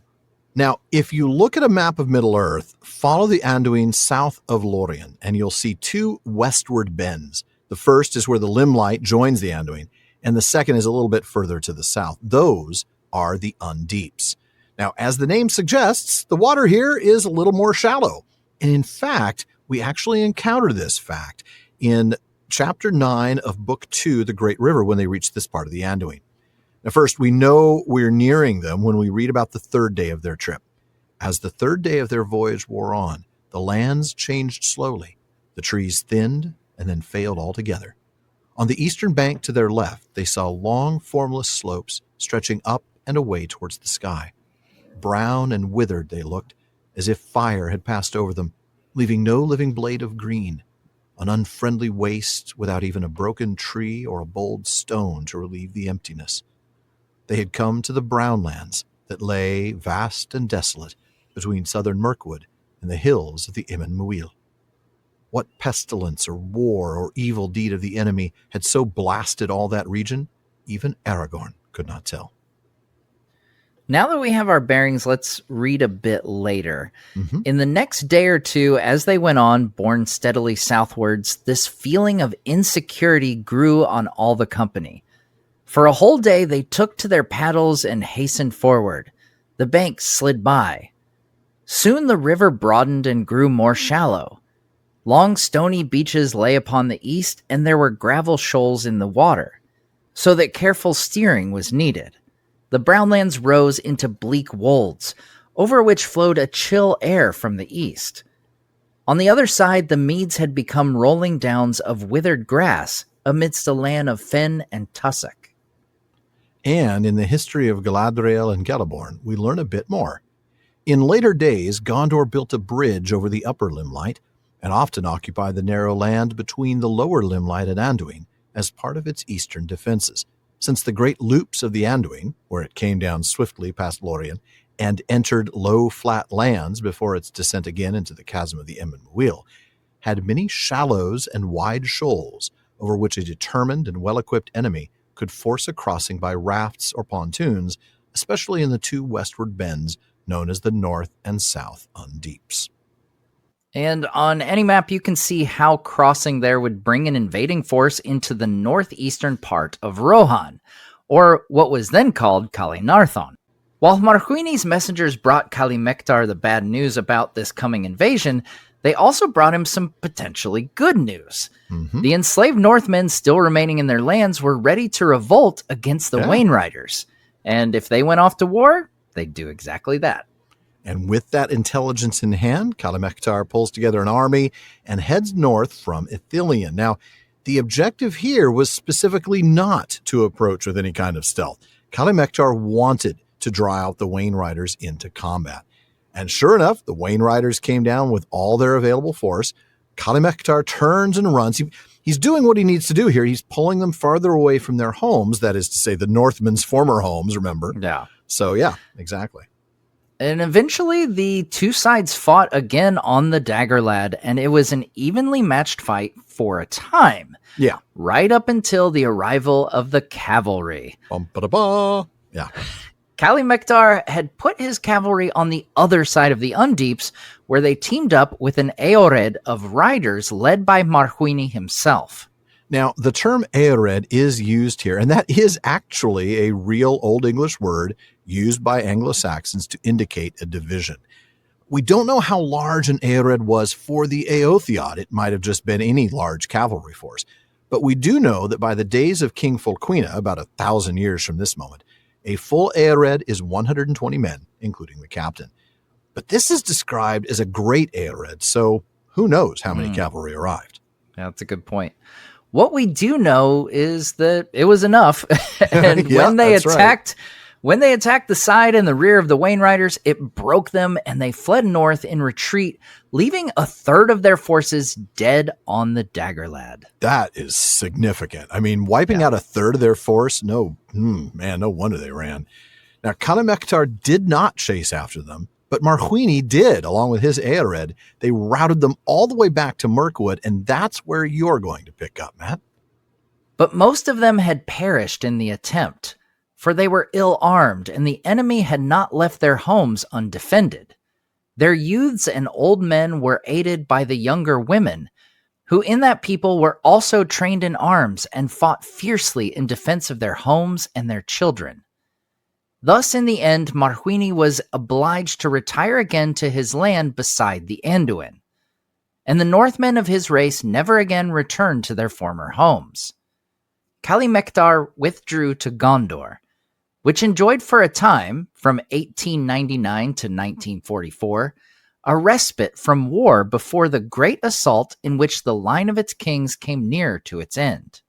Now, if you look at a map of Middle-earth, follow the Anduin south of Lorien, and you'll see two westward bends. The first is where the Limelight joins the Anduin, and the second is a little bit further to the south. Those are the Undeeps. Now, as the name suggests, the water here is a little more shallow. And in fact, we actually encounter this fact in Chapter 9 of Book 2, The Great River, when they reach this part of the Anduin. Now, first, we know we're nearing them when we read about the third day of their trip. As the third day of their voyage wore on, the lands changed slowly. The trees thinned and then failed altogether. On the eastern bank to their left, they saw long, formless slopes stretching up and away towards the sky. Brown and withered they looked, as if fire had passed over them, leaving no living blade of green, an unfriendly waste without even a broken tree or a bold stone to relieve the emptiness. They had come to the brown lands that lay vast and desolate between southern Mirkwood and the hills of the Imen Muil. What pestilence or war or evil deed of the enemy had so blasted all that region, even Aragorn could not tell. Now that we have our bearings, let's read a bit later. In the next day or two, as they went on, borne steadily southwards, this feeling of insecurity grew on all the company. For a whole day, they took to their paddles and hastened forward. The banks slid by. Soon the river broadened and grew more shallow. Long stony beaches lay upon the east, and there were gravel shoals in the water, so that careful steering was needed. The brownlands rose into bleak wolds. over which flowed a chill air from the east. On the other side, the meads had become rolling downs of withered grass amidst a land of fen and tussock. And in the history of Galadriel and Celeborn, we learn a bit more. In later days, Gondor built a bridge over the upper Limelight and often occupied the narrow land between the lower Limelight and Anduin as part of its eastern defenses, since the great loops of the Anduin, where it came down swiftly past Lorien and entered low, flat lands before its descent again into the chasm of the Emyn Muil, had many shallows and wide shoals over which a determined and well-equipped enemy could force a crossing by rafts or pontoons, especially in the two westward bends known as the North and South Undeeps. And on any map, you can see how crossing there would bring an invading force into the northeastern part of Rohan, or what was then called Calinarthon. While Marhuini's messengers brought Calimectar the bad news about this coming invasion, they also brought him some potentially good news. The enslaved Northmen still remaining in their lands were ready to revolt against the Wainriders. And if they went off to war, they'd do exactly that. And with that intelligence in hand, Calimectar pulls together an army and heads north from Ithilien. Now, the objective here was specifically not to approach with any kind of stealth. Calimectar wanted to draw out the Wainriders into combat. And sure enough, the Wainriders came down with all their available force. Calimectar turns and runs. He's doing what he needs to do here. He's pulling them farther away from their homes, that is to say, the Northmen's former homes, remember? Yeah. So, yeah, exactly. And eventually, the two sides fought again on the Daggerlad, and it was an evenly matched fight for a time. Yeah. Right up until the arrival of the cavalry. Bum-ba-da-ba. Yeah. Calimectar had put his cavalry on the other side of the Undeeps, where they teamed up with an Éothéod of riders led by Marhuini himself. Now, the term Éothéod is used here, and that is actually a real Old English word used by Anglo-Saxons to indicate a division. We don't know how large an Éothéod was for the Éothéod. It might have just been any large cavalry force. But we do know that by the days of King Fulquina, about 1,000 years from this moment, a full Éothéod is 120 men, including the captain. But this is described as a great Éothéod, so who knows how many cavalry arrived. Yeah, that's a good point. What we do know is that it was enough. And Yeah, when they that's attacked, when they attacked the side and the rear of the Wainriders, it broke them and they fled north in retreat, leaving a third of their forces dead on the Daggerlad. That is significant. I mean, wiping out a third of their force, no wonder they ran. Now, Calimectar did not chase after them, but Marhuini did, along with his Éothéod. They routed them all the way back to Mirkwood, and that's where you're going to pick up, Matt. But most of them had perished in the attempt, for they were ill-armed, and the enemy had not left their homes undefended. Their youths and old men were aided by the younger women, who in that people were also trained in arms and fought fiercely in defense of their homes and their children. Thus, in the end, Marhuini was obliged to retire again to his land beside the Anduin, and the Northmen of his race never again returned to their former homes. Calimectar withdrew to Gondor, which enjoyed for a time, from 1899 to 1944, a respite from war before the great assault in which the line of its kings came near to its end.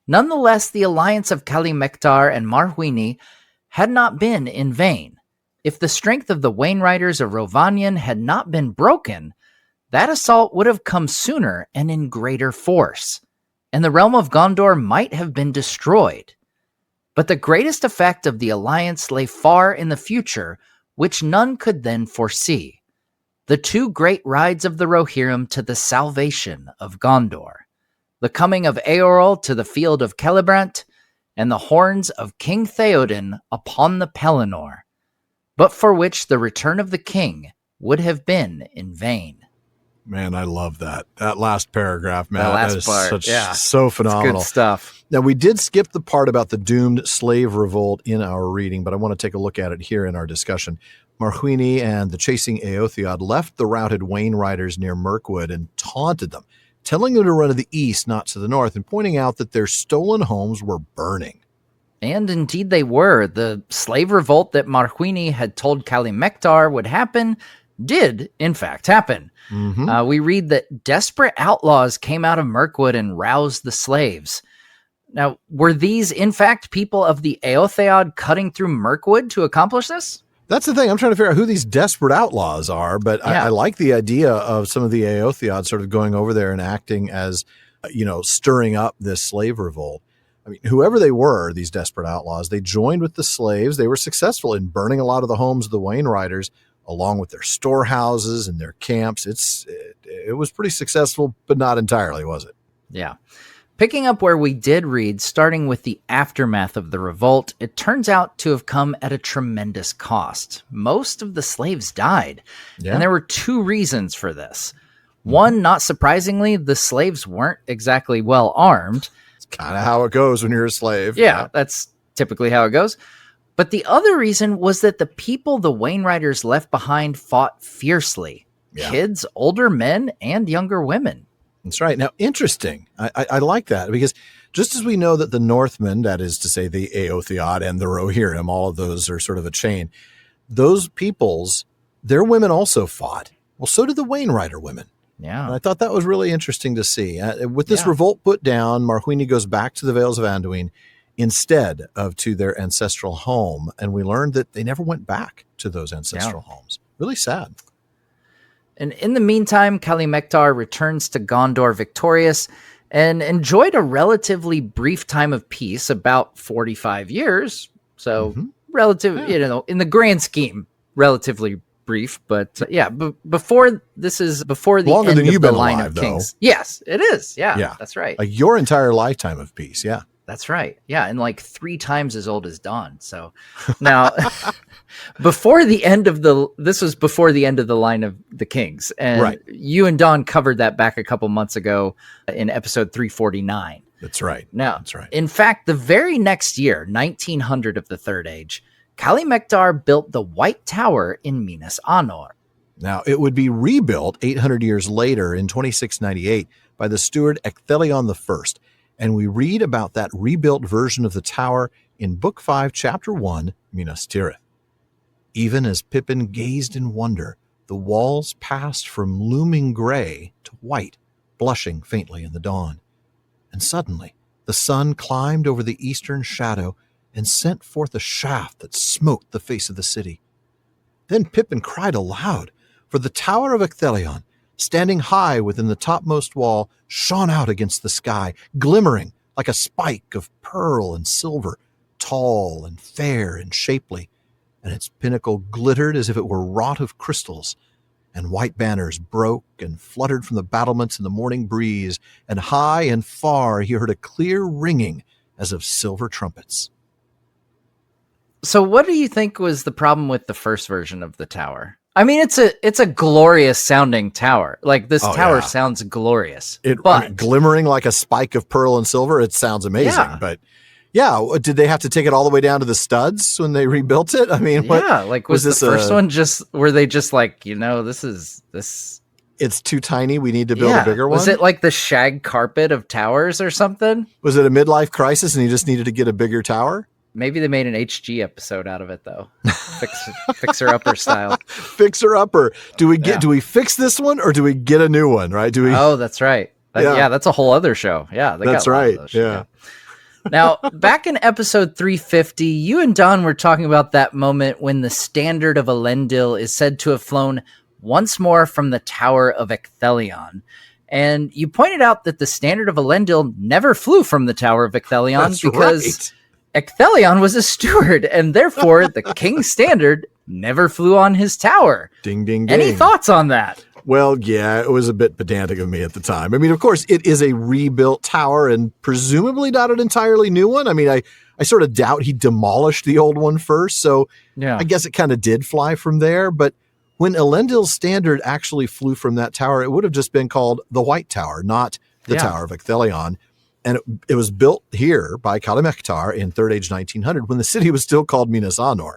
Nonetheless, the alliance of Calimectar and Marhuini had not been in vain. If the strength of the Wainriders of Rhovanion had not been broken, that assault would have come sooner and in greater force, and the realm of Gondor might have been destroyed. But the greatest effect of the alliance lay far in the future, which none could then foresee. The two great rides of the Rohirrim to the salvation of Gondor, the coming of Eorl to the field of Celebrant, and the horns of King Theoden upon the Pelennor, but for which the return of the king would have been in vain. Man, I love that. That last paragraph, man. That last part, so phenomenal. It's good stuff. Now, we did skip the part about the doomed slave revolt in our reading, but I want to take a look at it here in our discussion. Marhuini and the chasing Éothéod left the routed Wainriders near Mirkwood and taunted them, telling them to run to the east, not to the north, and pointing out that their stolen homes were burning. And indeed they were. The slave revolt that Marhuini had told Kalimektar would happen did, in fact, happen. Mm-hmm. We read that desperate outlaws came out of Mirkwood and roused the slaves. Now, were these, in fact, people of the Éothéod cutting through Mirkwood to accomplish this? That's the thing. I'm trying to figure out who these desperate outlaws are, but Yeah. I like the idea of some of the Éothéod sort of going over there and acting as, stirring up this slave revolt. I mean, whoever they were, these desperate outlaws, they joined with the slaves. They were successful in burning a lot of the homes of the Wainwriters, along with their storehouses and their camps. It was pretty successful, but not entirely, was it? Yeah. Picking up where we did read, starting with the aftermath of the revolt, it turns out to have come at a tremendous cost. Most of the slaves died, and there were two reasons for this. One, not surprisingly, the slaves weren't exactly well armed. Kind of how it goes when you're a slave. Yeah, that's typically how it goes. But the other reason was that the people the Wainwriters left behind fought fiercely. Yeah. Kids, older men, and younger women. That's right. Now, interesting. I like that because just as we know that the Northmen, that is to say the Éothéod and the Rohirrim, all of those are sort of a chain, those peoples, their women also fought. Well, so did the Wainwriter women. Yeah. And I thought that was really interesting to see. With this revolt put down, Marhuini goes back to the Vales of Anduin instead of to their ancestral home. And we learned that they never went back to those ancestral homes. Really sad. And in the meantime, Kalimektar returns to Gondor victorious and enjoyed a relatively brief time of peace, about 45 years. So relative, in the grand scheme, relatively brief, but before the longer end than of you've the been line alive, of though. kings. Yes, it is. Yeah, that's right. Like your entire lifetime of peace. Yeah, that's right. Yeah, and like 3 times as old as Dawn. So now, before the end of the line of the kings, and you and Dawn covered that back a couple months ago in episode 349. That's right. That's right. In fact, the very next year, 1900 of the Third Age, Kalimektar built the White Tower in Minas Anor. Now, it would be rebuilt 800 years later in 2698 by the steward Ecthelion I. And we read about that rebuilt version of the tower in Book 5, Chapter 1, Minas Tirith. Even as Pippin gazed in wonder, the walls passed from looming gray to white, blushing faintly in the dawn. And suddenly, the sun climbed over the eastern shadow and sent forth a shaft that smote the face of the city. Then Pippin cried aloud, for the tower of Ecthelion, standing high within the topmost wall, shone out against the sky, glimmering like a spike of pearl and silver, tall and fair and shapely, and its pinnacle glittered as if it were wrought of crystals, and white banners broke and fluttered from the battlements in the morning breeze, and high and far he heard a clear ringing as of silver trumpets. So what do you think was the problem with the first version of the tower? I mean, it's a glorious sounding tower. Like this tower sounds glorious. Glimmering like a spike of pearl and silver. It sounds amazing. Yeah. But did they have to take it all the way down to the studs when they rebuilt it? I mean, was the first one were they just like, this? It's too tiny. We need to build a bigger one. Was it like the shag carpet of towers or something? Was it a midlife crisis and you just needed to get a bigger tower? Maybe they made an HG episode out of it though. Fixer upper style. Fixer upper. Do we fix this one or do we get a new one? Right? Oh, that's right. That's a whole other show. Yeah, that's right. Yeah. Now, back in episode 350, you and Don were talking about that moment when the standard of Elendil is said to have flown once more from the Tower of Ecthelion. And you pointed out that the standard of Elendil never flew from the Tower of Ecthelion because Ecthelion was a steward, and therefore the king's standard never flew on his tower. Ding, ding, ding. Any thoughts on that? Well, yeah, it was a bit pedantic of me at the time. I mean, of course, it is a rebuilt tower and presumably not an entirely new one. I mean, I sort of doubt he demolished the old one first, so I guess it kind of did fly from there. But when Elendil's standard actually flew from that tower, it would have just been called the White Tower, not the Tower of Ecthelion. And it was built here by Kalimektar in Third Age 1900 when the city was still called Minas Anor.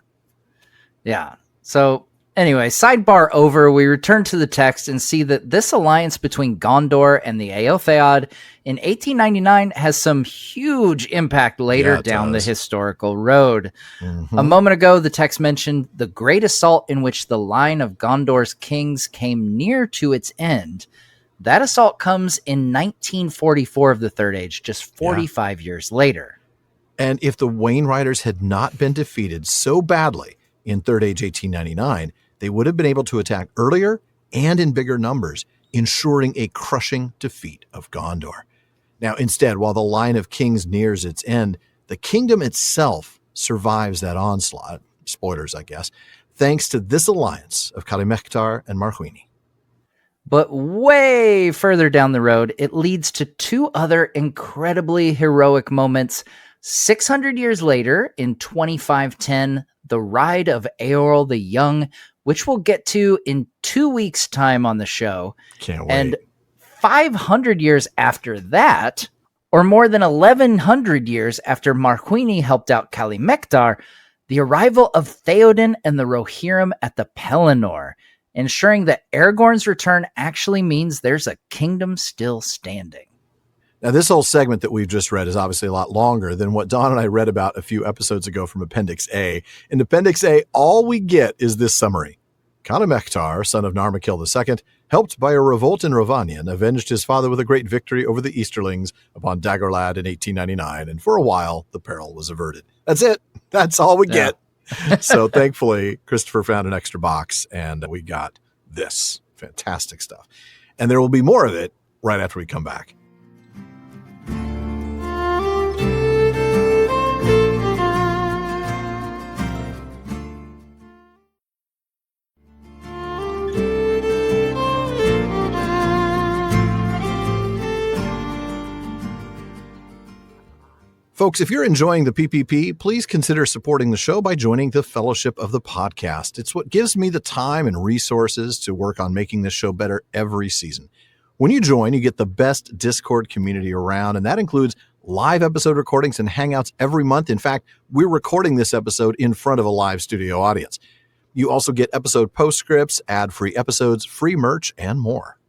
Yeah. So Anyway, sidebar over, we return to the text and see that this alliance between Gondor and the Éothéod in 1899 has some huge impact later down the historical road. A moment ago, the text mentioned the great assault in which the line of Gondor's kings came near to its end. That assault comes in 1944 of the Third Age, just 45 years later. And if the Wainwriters had not been defeated so badly in Third Age 1899, they would have been able to attack earlier and in bigger numbers, ensuring a crushing defeat of Gondor. Now, instead, while the line of kings nears its end, the kingdom itself survives that onslaught, spoilers, I guess, thanks to this alliance of Calimectar and Marhuini. But way further down the road, it leads to two other incredibly heroic moments. 600 years later, in 2510, the Ride of Eorl the Young, which we'll get to in 2 weeks' time on the show. Can't wait. And 500 years after that, or more than 1,100 years after Marhuini helped out Calimectar, the arrival of Theoden and the Rohirrim at the Pelennor, ensuring that Aragorn's return actually means there's a kingdom still standing. Now, this whole segment that we've just read is obviously a lot longer than what Don and I read about a few episodes ago from Appendix A. In Appendix A, all we get is this summary. Calimectar, son of Narmacil II, helped by a revolt in Rhovanion, avenged his father with a great victory over the Easterlings upon Dagorlad in 1899, and for a while, the peril was averted. That's it. That's all we get. So thankfully, Christopher found an extra box, and we got this fantastic stuff. And there will be more of it right after we come back. Folks, if you're enjoying the PPP, please consider supporting the show by joining the Fellowship of the Podcast. It's what gives me the time and resources to work on making this show better every season. When you join, you get the best Discord community around, and that includes live episode recordings and hangouts every month. In fact, we're recording this episode in front of a live studio audience. You also get episode postscripts, ad-free episodes, free merch, and more.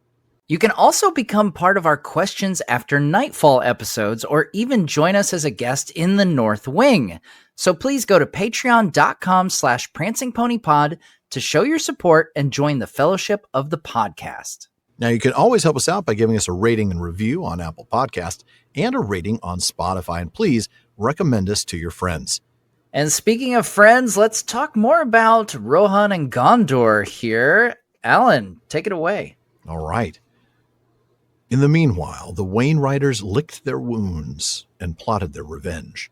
You can also become part of our Questions After Nightfall episodes or even join us as a guest in the North Wing. So please go to patreon.com/prancingponypod to show your support and join the Fellowship of the Podcast. Now, you can always help us out by giving us a rating and review on Apple Podcasts and a rating on Spotify. And please recommend us to your friends. And speaking of friends, let's talk more about Rohan and Gondor here. Alan, take it away. All right. In the meanwhile, the Wainwriters licked their wounds and plotted their revenge.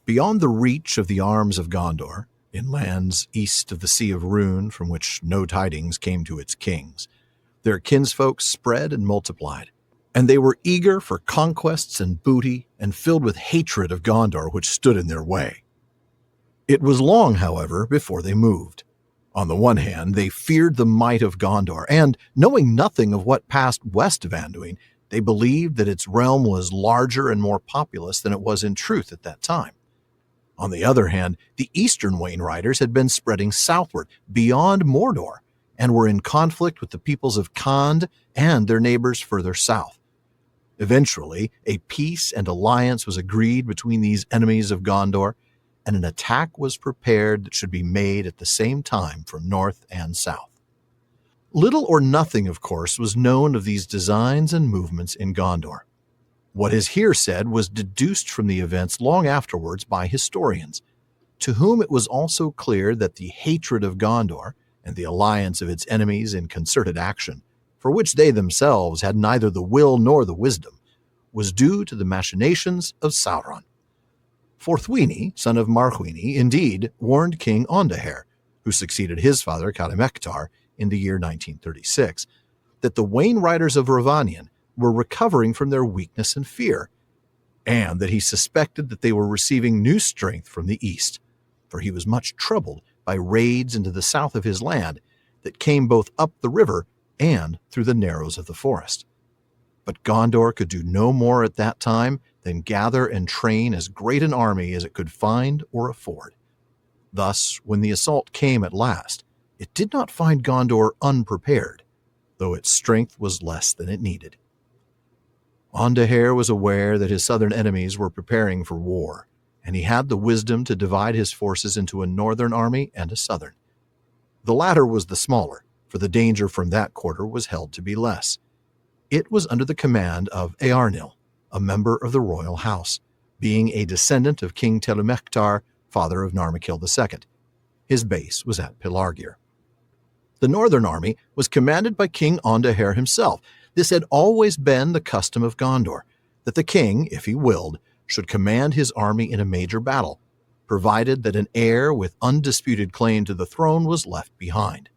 Beyond the reach of the arms of Gondor, in lands east of the Sea of Rhûn from which no tidings came to its kings, their kinsfolk spread and multiplied, and they were eager for conquests and booty and filled with hatred of Gondor which stood in their way. It was long, however, before they moved. On the one hand, they feared the might of Gondor, and knowing nothing of what passed west of Anduin, they believed that its realm was larger and more populous than it was in truth at that time. On the other hand, the eastern Wainwriters had been spreading southward, beyond Mordor, and were in conflict with the peoples of Khand and their neighbors further south. Eventually, a peace and alliance was agreed between these enemies of Gondor, and an attack was prepared that should be made at the same time from north and south. Little or nothing, of course, was known of these designs and movements in Gondor. What is here said was deduced from the events long afterwards by historians, to whom it was also clear that the hatred of Gondor and the alliance of its enemies in concerted action, for which they themselves had neither the will nor the wisdom, was due to the machinations of Sauron. Forthwini, son of Marhuini, indeed warned King Ondaher, who succeeded his father Calimectar in the year 1936, that the Wainwriters of Rhovanion were recovering from their weakness and fear, and that he suspected that they were receiving new strength from the east, for he was much troubled by raids into the south of his land that came both up the river and through the narrows of the forest. But Gondor could do no more at that time than gather and train as great an army as it could find or afford. Thus, when the assault came at last, it did not find Gondor unprepared, though its strength was less than it needed. Ondaher was aware that his southern enemies were preparing for war, and he had the wisdom to divide his forces into a northern army and a southern. The latter was the smaller, for the danger from that quarter was held to be less. It was under the command of Eärnil, a member of the royal house, being a descendant of King Telumektar, father of Narmacil II. His base was at Pelargir. The northern army was commanded by King Ondaher himself. This had always been the custom of Gondor, that the king, if he willed, should command his army in a major battle, provided that an heir with undisputed claim to the throne was left behind.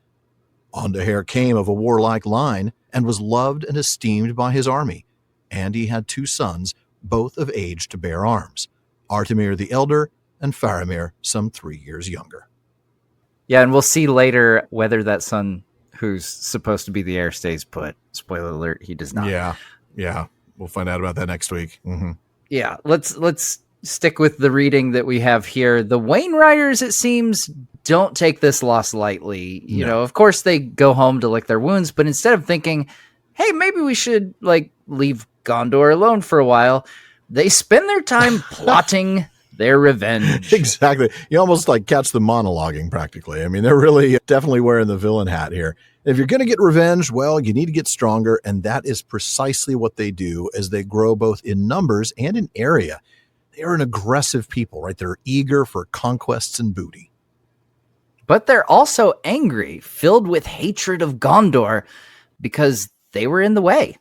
Ondaher came of a warlike line and was loved and esteemed by his army, and he had 2 sons, both of age to bear arms, Artemir the elder and Faramir, some 3 years younger. Yeah, and we'll see later whether that son who's supposed to be the heir stays put. Spoiler alert, he does not. Yeah. We'll find out about that next week. Mm-hmm. Yeah, let's stick with the reading that we have here. The Wainwriters, it seems, don't take this loss lightly. You know, of course they go home to lick their wounds, but instead of thinking, hey, maybe we should leave Gondor alone for a while, they spend their time plotting their revenge. Exactly. You almost catch them monologuing practically. I mean, they're really definitely wearing the villain hat here. If you're going to get revenge, well, you need to get stronger, and that is precisely what they do as they grow both in numbers and in area. They are an aggressive people, right? They're eager for conquests and booty. But they're also angry, filled with hatred of Gondor, because they were in the way.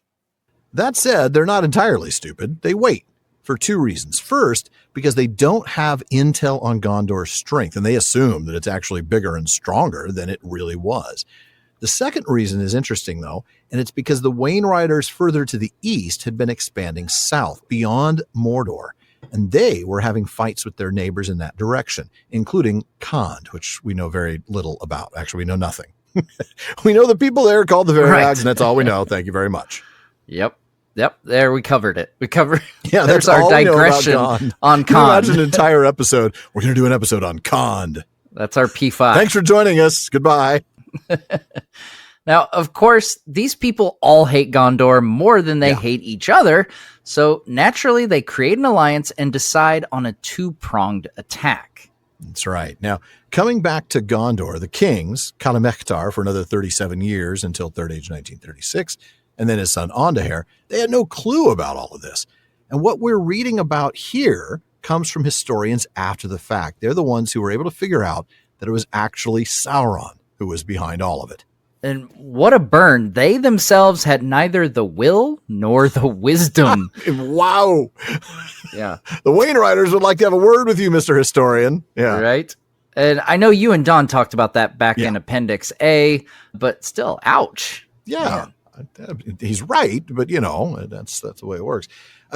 That said, they're not entirely stupid. They wait for 2 reasons. First, because they don't have intel on Gondor's strength, and they assume that it's actually bigger and stronger than it really was. The second reason is interesting, though, and it's because the Wainwriters further to the east had been expanding south, beyond Mordor, and they were having fights with their neighbors in that direction, including Khand, which we know very little about. Actually, we know nothing. We know the people there are called the Verags, and that's all we know. Thank you very much. Yep. There, we covered it. Yeah, there's our digression on Khand. Imagine an entire episode. We're going to do an episode on Khand. That's our P5. Thanks for joining us. Goodbye. Now, of course, these people all hate Gondor more than they hate each other. So naturally, they create an alliance and decide on a 2-pronged attack. That's right. Now, coming back to Gondor, the kings, Kalamektar for another 37 years until Third Age 1936, and then his son Ondaher, they had no clue about all of this. And what we're reading about here comes from historians after the fact. They're the ones who were able to figure out that it was actually Sauron who was behind all of it. And what a burn. They themselves had neither the will nor the wisdom. Wow. Yeah. The Wainwriters would like to have a word with you, Mr. Historian. Yeah. Right. And I know you and Don talked about that back in Appendix A, but still, ouch. Yeah. Man. He's right, but that's the way it works.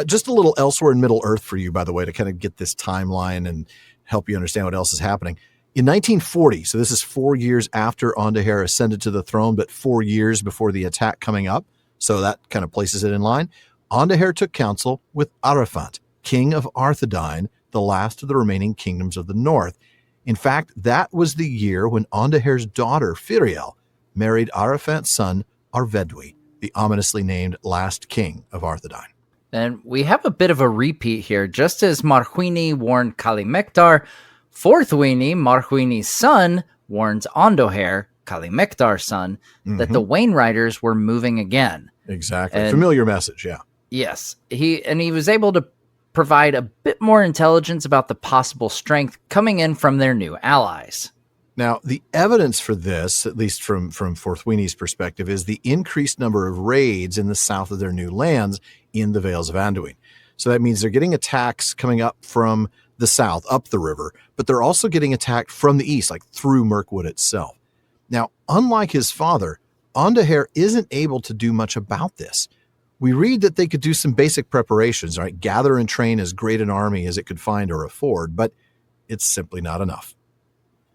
Just a little elsewhere in Middle Earth for you, by the way, to kind of get this timeline and help you understand what else is happening. In 1940, so this is 4 years after Ondaher ascended to the throne, but 4 years before the attack coming up, so that kind of places it in line, Ondaher took counsel with Arafat, king of Arthedain, the last of the remaining kingdoms of the north. In fact, that was the year when Ondaher's daughter, Firiel, married Arafat's son, Arvedwi, the ominously named last king of Arthedain. And we have a bit of a repeat here. Just as Marhuini warned Kalimektar, Forthwini, Marhuini's son, warns Ondaher, Kalimektar's son, that the Wainwriters were moving again. Exactly. And familiar message, yeah. Yes. He was able to provide a bit more intelligence about the possible strength coming in from their new allies. Now, the evidence for this, at least from Forthwini's perspective, is the increased number of raids in the south of their new lands in the Vales of Anduin. So that means they're getting attacks coming up from the south, up the river, but they're also getting attacked from the east, like through Mirkwood itself. Now, unlike his father, Ondaher isn't able to do much about this. We read that they could do some basic preparations, right? Gather and train as great an army as it could find or afford, but it's simply not enough.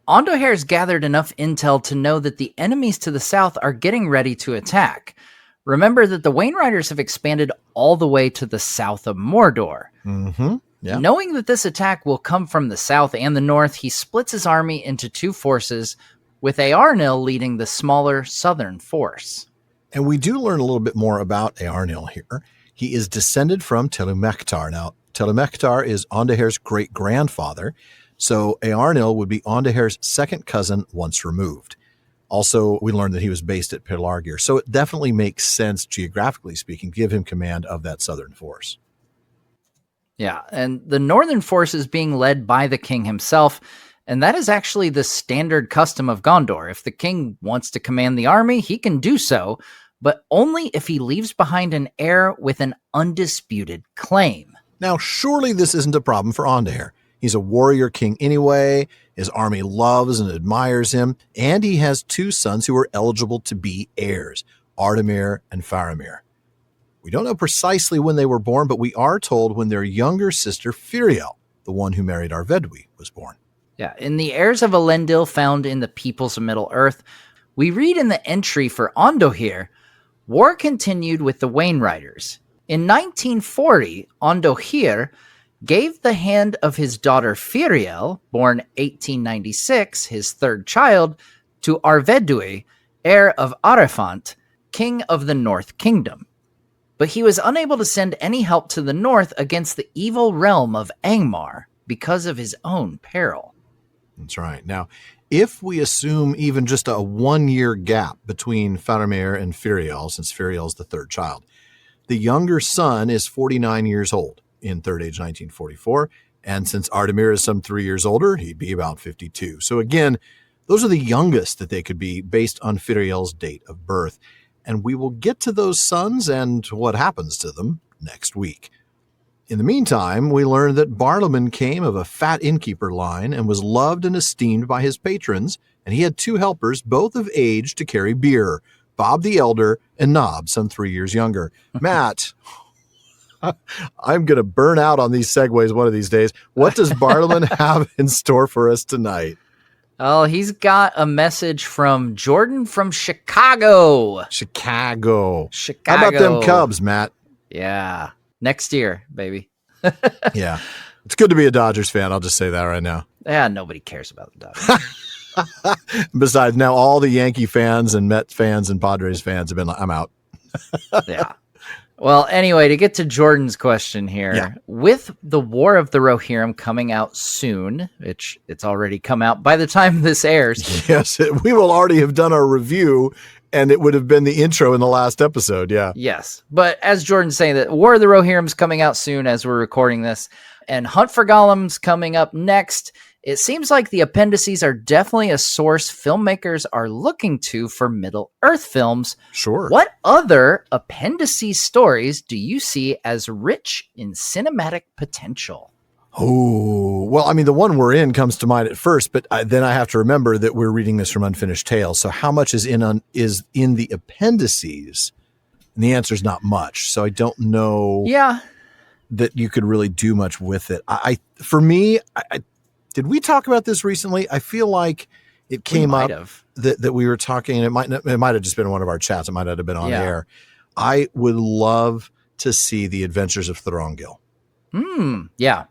Ondaher's gathered enough intel to know that the enemies to the south are getting ready to attack. Remember that the Wainwriters have expanded all the way to the south of Mordor. Mm-hmm. Yeah. Knowing that this attack will come from the south and the north, he splits his army into 2 forces, with Eorl leading the smaller southern force. And we do learn a little bit more about Eorl here. He is descended from Telumectar. Now, Telumectar is Ondeher's great-grandfather, so Eorl would be Ondeher's second cousin once removed. Also, we learned that he was based at Pelargir, so it definitely makes sense, geographically speaking, to give him command of that southern force. Yeah, and the northern force is being led by the king himself, and that is actually the standard custom of Gondor. If the king wants to command the army, he can do so, but only if he leaves behind an heir with an undisputed claim. Now, surely this isn't a problem for Ondeher. He's a warrior king anyway, his army loves and admires him, and he has two sons who are eligible to be heirs, Artemir and Faramir. We don't know precisely when they were born, but we are told when their younger sister Firiel, the one who married Arvedwi, was born. Yeah, in the Heirs of Elendil found in the Peoples of Middle-earth, we read in the entry for Ondohir, war continued with the Wainwriters. In 1940, Ondohir gave the hand of his daughter Firiel, born 1896, his third child, to Arvedui, heir of Arefant, king of the North Kingdom. But he was unable to send any help to the north against the evil realm of Angmar because of his own peril. That's right. Now, if we assume even just a 1-year gap between Faramir and Firiel, since Firiel is the third child, the younger son is 49 years old in Third Age 1944, and since Artemir is some 3 years older, he'd be about 52. So again, those are the youngest that they could be based on Firiel's date of birth, and we will get to those sons and what happens to them next week. In the meantime, we learn that Barlaman came of a fat innkeeper line and was loved and esteemed by his patrons, and he had 2 helpers, both of age to carry beer, Bob the Elder and Nob, some 3 years younger. Matt, I'm going to burn out on these segues one of these days. What does Barlaman have in store for us tonight? Oh, he's got a message from Jordan from Chicago. Chicago. How about them Cubs, Matt? Yeah. Next year, baby. Yeah. It's good to be a Dodgers fan. I'll just say that right now. Yeah, nobody cares about the Dodgers. Besides, now all the Yankee fans and Met fans and Padres fans have been like, I'm out. Yeah. Well, anyway, to get to Jordan's question here, with the War of the Rohirrim coming out soon, which it's already come out by the time this airs. Yes, we will already have done our review, and it would have been the intro in the last episode, yeah. Yes, but as Jordan's saying, that War of the Rohirrim's coming out soon as we're recording this, and Hunt for Gollum's coming up next. It seems like the appendices are definitely a source filmmakers are looking to for Middle-earth films. Sure. What other appendices stories do you see as rich in cinematic potential? Oh, well, I mean, the one we're in comes to mind at first, but then I have to remember that we're reading this from Unfinished Tales. So how much is in the appendices? And the answer is not much. So I don't know that you could really do much with it. For me, did we talk about this recently? I feel like it came up that we were talking, and it might have just been one of our chats. It might not have been on air. I would love to see the Adventures of Thorongil. Yeah.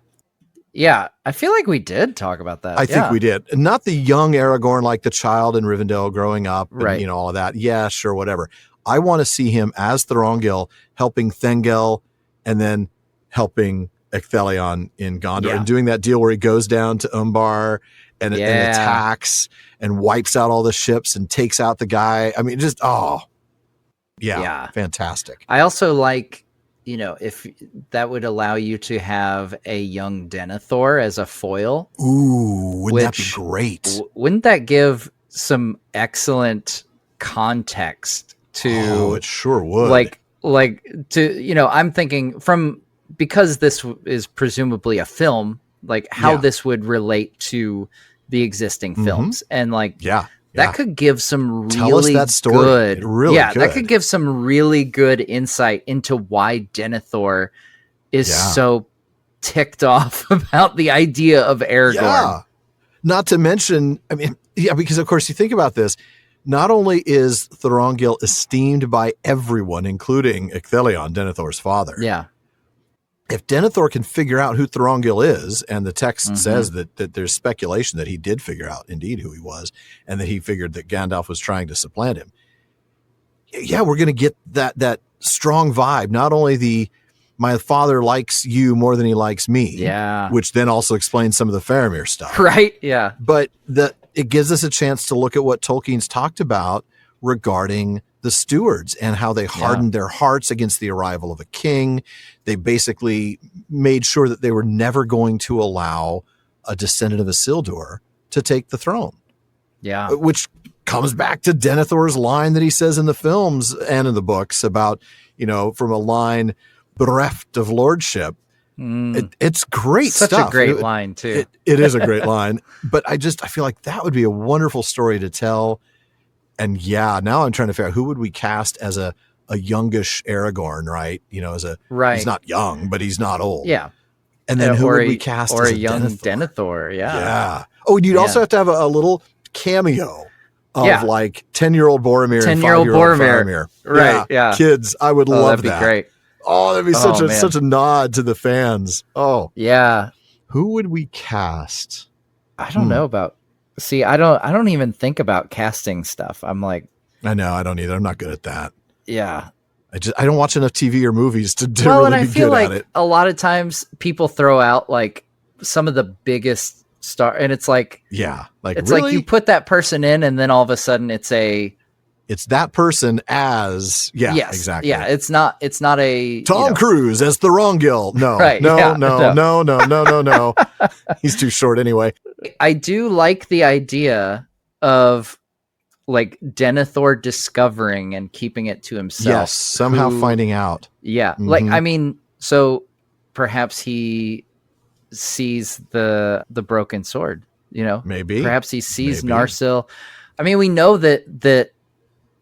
Yeah, I feel like we did talk about that. I think we did. Not the young Aragorn, like the child in Rivendell growing up, and, right? All of that. Yeah, sure, whatever. I want to see him as Thorongil helping Thengel and then helping Ecthelion in Gondor and doing that deal where he goes down to Umbar and attacks and wipes out all the ships and takes out the guy. I mean, just, fantastic. I also like, if that would allow you to have a young Denethor as a foil. Ooh, wouldn't that be great? Wouldn't that give some excellent context to... Oh, it sure would. I'm thinking because this is presumably a film, like how this would relate to the existing films. And that could give some really that story. Good, could. That could give some really good insight into why Denethor is so ticked off about the idea of Aragorn. Yeah. Not to mention, because of course you think about this, not only is Thorongil esteemed by everyone, including Ecthelion, Denethor's father. Yeah. if Denethor can figure out who Thorongil is, and the text says that there's speculation that he did figure out indeed who he was, and that he figured that Gandalf was trying to supplant him. Yeah, we're going to get that strong vibe. Not only my father likes you more than he likes me, which then also explains some of the Faramir stuff. Right, yeah. But it gives us a chance to look at what Tolkien's talked about regarding the stewards and how they hardened their hearts against the arrival of a king. They basically made sure that they were never going to allow a descendant of Isildur to take the throne. Yeah. Which comes back to Denethor's line that he says in the films and in the books about, from a line bereft of lordship. It's great stuff. Such a great line too. It is a great line, but I feel like that would be a wonderful story to tell. And now I'm trying to figure out who would we cast as a youngish Aragorn, right? He's not young, but he's not old. Yeah. And then who would we cast as a young Denethor? Yeah. Yeah. Oh, and you'd also have to have a little cameo of like 10-year-old Boromir and 5-year-old Faramir. Right. Yeah. Kids, I would love that. That'd be great. Oh, that'd be such a nod to the fans. Oh. Yeah. Who would we cast? I don't know about. See, I don't even think about casting stuff. I'm like, I know, I don't either. I'm not good at that. Yeah. I don't watch enough TV or movies to really be good at it. Well, and I feel like a lot of times people throw out like some of the biggest star, and it's like, like you put that person in, and then all of a sudden it's that person as exactly. Yeah, it's not a Tom Cruise as Thorongil. No, right, no. He's too short anyway. I do like the idea of like Denethor discovering and keeping it to himself. Yes, somehow finding out. Yeah, like I mean, so perhaps he sees the broken sword. Maybe. Perhaps he sees Narmacil. I mean, we know that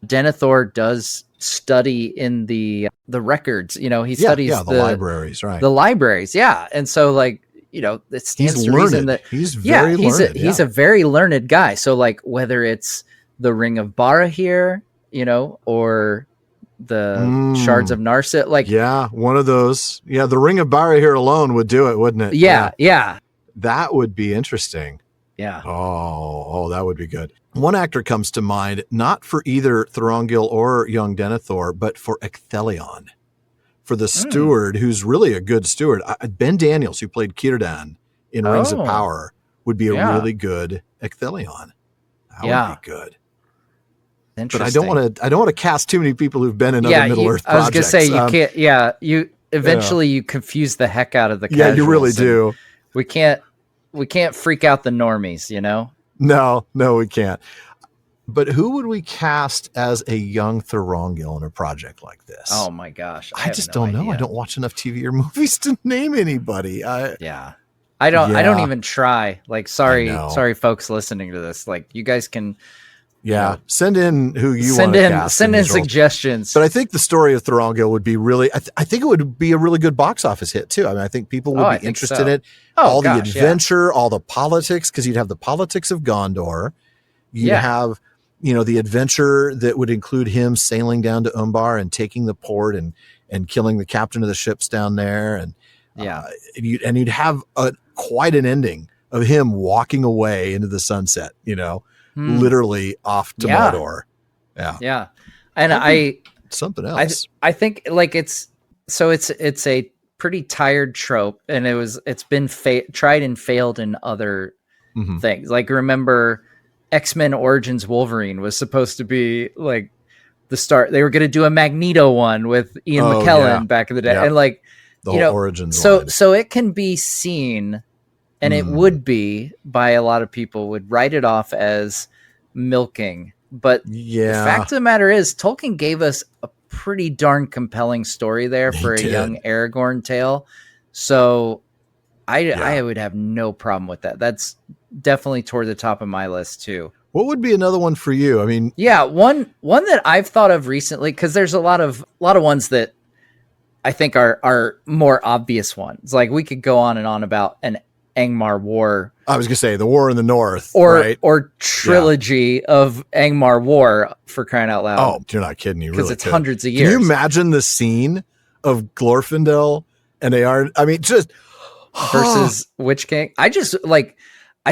Denethor does study in the records. He studies the libraries, right? The libraries, and so like. It stands to reason that he's very learned. He's a very learned guy. So like whether it's the Ring of Barahir, or the Shards of Narset, like one of those. Yeah, the Ring of Barahir alone would do it, wouldn't it? Yeah. That would be interesting. Yeah. Oh, that would be good. One actor comes to mind, not for either Thorongil or young Denethor, but for Ecthelion. For the steward, who's really a good steward. Ben Daniels, who played Círdan in Rings of Power, would be a really good Ecthelion. That would be good. But I don't want to cast too many people who've been in other Middle Earth projects. I was going to say you can't. Yeah, you eventually you confuse the heck out of the casuals. Yeah, you really do. We can't freak out the normies. No, we can't. But who would we cast as a young Thorongil in a project like this? Oh my gosh. I just don't know. I don't watch enough TV or movies to name anybody. I don't even try. Like, sorry folks listening to this. Like, you guys can send in who you want to cast. Send in suggestions. But I think the story of Thorongil would be really, I think it would be a really good box office hit too. I mean, I think people would be interested in it. The adventure, all the politics, because you'd have the politics of Gondor. You'd have the adventure that would include him sailing down to Umbar and taking the port and killing the captain of the ships down there. And you'd have quite an ending of him walking away into the sunset, literally off to Mordor. Yeah. And something else. I think like it's a pretty tired trope, and it's been tried and failed in other things. Like, remember X-Men Origins Wolverine was supposed to be like the start. They were going to do a Magneto one with Ian McKellen back in the day, and like the whole Origins. So it can be seen, and it would be by a lot of people would write it off as milking. But the fact of the matter is, Tolkien gave us a pretty darn compelling story there for a young Aragorn tale. So I would have no problem with that. That's definitely toward the top of my list too. What would be another one for you? I mean, one that I've thought of recently, because there's a lot of ones that I think are more obvious ones. Like, we could go on and on about an Angmar War. I was gonna say the War in the North, or trilogy of Angmar War, for crying out loud. Oh, you're not kidding. You really because it's hundreds of years. Can you imagine the scene of Glorfindel And they are, I mean, just versus Witch King. I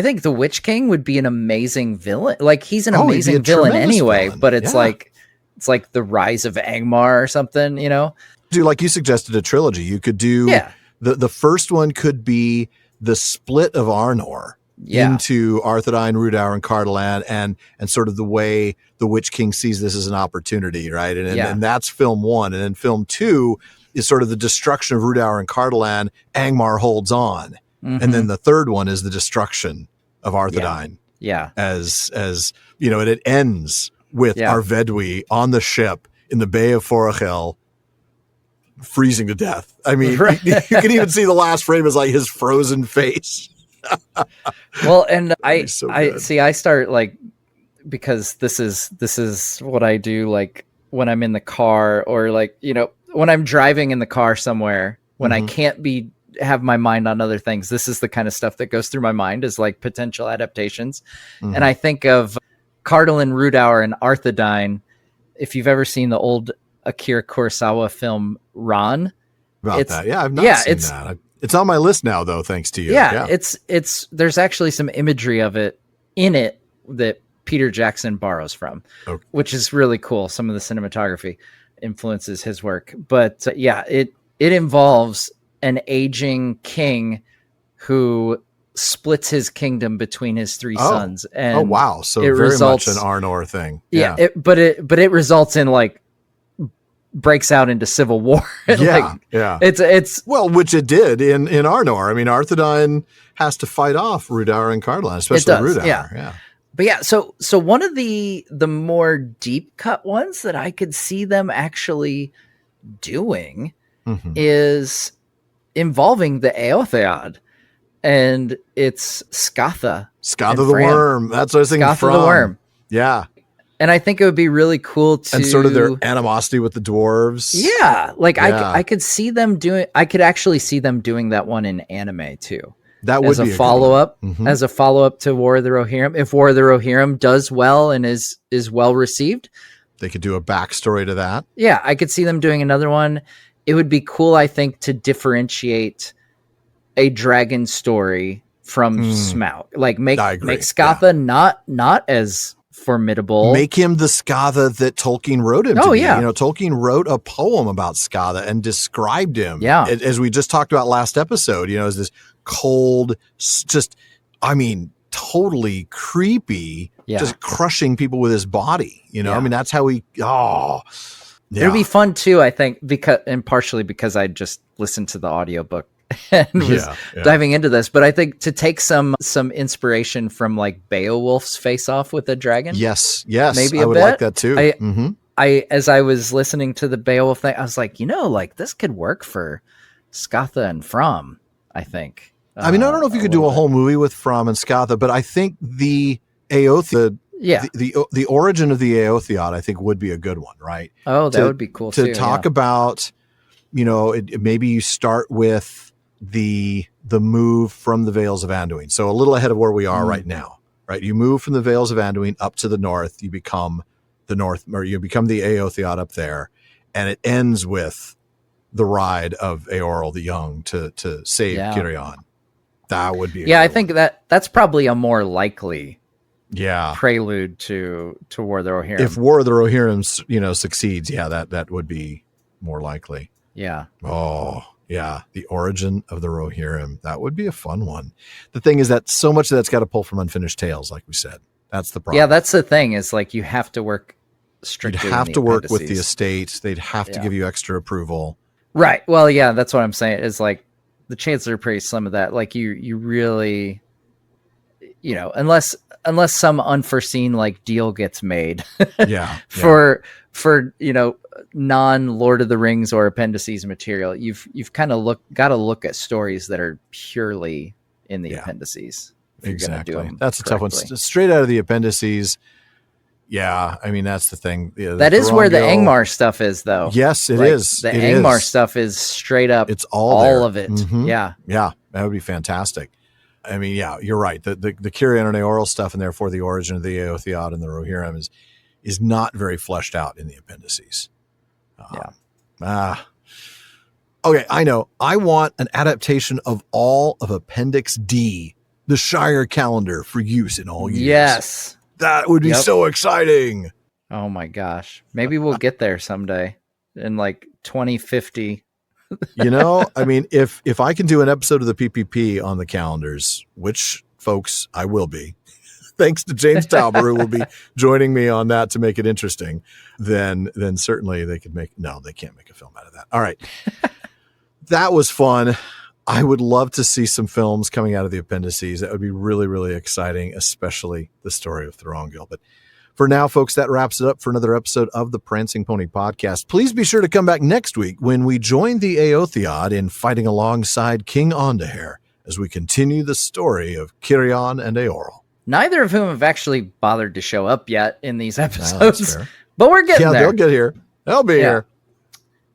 think the Witch King would be an amazing villain. Like he's an amazing villain anyway, villain. But it's like the rise of Angmar or something, you know? Do like you suggested a trilogy. You could do the first one could be the split of Arnor into Arthedain, Rhudaur, and Cardolan, and sort of the way the Witch King sees this as an opportunity, right? And that's film 1. And then film 2 is sort of the destruction of Rhudaur and Cardolan. Angmar holds on. And then the third one is the destruction of Arthedain. Yeah. As you know, and it ends with Arvedwi on the ship in the Bay of Forachel, freezing to death. I mean, you can even see the last frame is like his frozen face. Well, and I start like, because this is what I do, like when I'm in the car or like, you know, when I'm driving in the car somewhere, when I can't have my mind on other things, this is the kind of stuff that goes through my mind, is like potential adaptations. And I think of Cardolan, Rhudaur, and Arthedain. If you've ever seen the old Akira Kurosawa film Rohan, I've not seen that. It's on my list now, though, thanks to you. It's there's actually some imagery of it in it that Peter Jackson borrows from, which is really cool. Some of the cinematography influences his work, but it involves an aging king who splits his kingdom between his 3 sons. And so it very much an Arnor thing. But it results in like breaks out into civil war. It's which it did in Arnor. I mean, Arthedain has to fight off Rhudaur and Cardolan, especially Rhudaur. But so one of the more deep cut ones that I could see them actually doing is involving the Éothéod, and it's Scatha. Scatha the Worm. That's what I was thinking. Scatha the Worm. Yeah. And I think it would be really cool to... And sort of their animosity with the dwarves. Yeah. Like I could see them doing... I could actually see them doing that one in anime too. That would be a follow-up. As a follow-up to War of the Rohirrim. If War of the Rohirrim does well and is well received... They could do a backstory to that. Yeah. I could see them doing another one. It would be cool, I think, to differentiate a dragon story from Smaug. Like make Scatha not as formidable. Make him the Scatha that Tolkien wrote him to be. Yeah. You know, Tolkien wrote a poem about Scatha and described him. Yeah. As we just talked about last episode, you know, as this cold, just, I mean, totally creepy, just crushing people with his body. You know, I mean, that's how he, It'd be fun too, I think, partially because I just listened to the audiobook and was diving into this. But I think to take some inspiration from like Beowulf's face off with a dragon. Yes. Maybe I would like that too. As I was listening to the Beowulf thing, I was like, you know, like this could work for Scatha and From, I think. I mean, I don't know if you could do a whole movie with From and Scatha, but I think the Éothéod, the origin of the Éothéod, I think would be a good one, right? Oh, that would be cool too. To talk about, you know, maybe you start with the move from the Vales of Anduin. So a little ahead of where we are right now, right? You move from the Vales of Anduin up to the north, you become the Éothéod up there, and it ends with the ride of Eorl the Young to save Cirion. That would be I think that's probably a more likely yeah, prelude to War of the Rohirrim. If War of the Rohirrim, you know, succeeds, yeah, that would be more likely. Yeah. Oh, yeah, the origin of the Rohirrim. That would be a fun one. The thing is that so much of that's got to pull from Unfinished Tales, like we said. That's the problem. Yeah, that's the thing. Is like you have to work strictly. You'd have to work with the estate. They'd have to give you extra approval. Right. Well, yeah, that's what I'm saying. Is like the chances are pretty slim of that. Like you really, you know, unless some unforeseen like deal gets made. For you know, non Lord of the Rings or appendices material, you've kind of got to look at stories that are purely in the appendices. Exactly. That's a tough one. Straight out of the appendices. Yeah, I mean, that's the thing. That is where the Angmar stuff is, though. Yes, it is. The Angmar stuff is straight up. It's all of it. Mm-hmm. Yeah. Yeah, that would be fantastic. I mean, yeah, you're right. The Cirion and Eorl stuff, and therefore the origin of the Éothéod and the Rohirrim is not very fleshed out in the appendices. Okay, I know. I want an adaptation of all of Appendix D, the Shire calendar, for use in all years. Yes. That would be so exciting. Oh my gosh. Maybe we'll get there someday in like 2050. You know, I mean, if I can do an episode of the PPP on the calendars, which, folks, I will be, thanks to James Tauber, who will be joining me on that to make it interesting, then certainly they could they can't make a film out of that. All right. That was fun. I would love to see some films coming out of the appendices. That would be really, really exciting, especially the story of Thorongil. But for now, folks, that wraps it up for another episode of the Prancing Pony Podcast. Please be sure to come back next week when we join the Éothéod in fighting alongside King Ondaher as we continue the story of Cirion and Eorl. Neither of whom have actually bothered to show up yet in these episodes, but we're getting there. Yeah, they'll get here. They'll be here.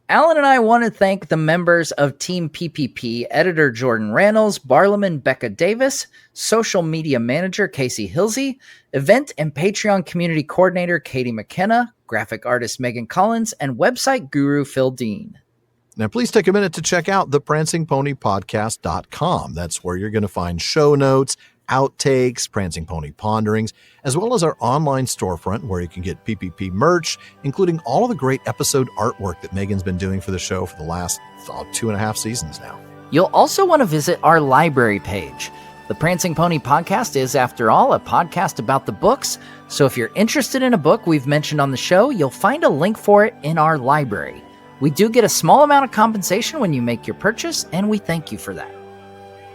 Alan and I want to thank the members of Team PPP, editor Jordan Rannells, Barlaman Becca Davis, social media manager Casey Hilsey, event and Patreon community coordinator Katie McKenna, graphic artist Megan Collins, and website guru Phil Dean. Now, please take a minute to check out theprancingponypodcast.com. That's where you're going to find show notes, outtakes, Prancing Pony ponderings, as well as our online storefront where you can get PPP merch, including all of the great episode artwork that Megan's been doing for the show for the last 2.5 seasons now. You'll also want to visit our library page. The Prancing Pony Podcast is, after all, a podcast about the books, so if you're interested in a book we've mentioned on the show, you'll find a link for it in our library. We do get a small amount of compensation when you make your purchase, and we thank you for that.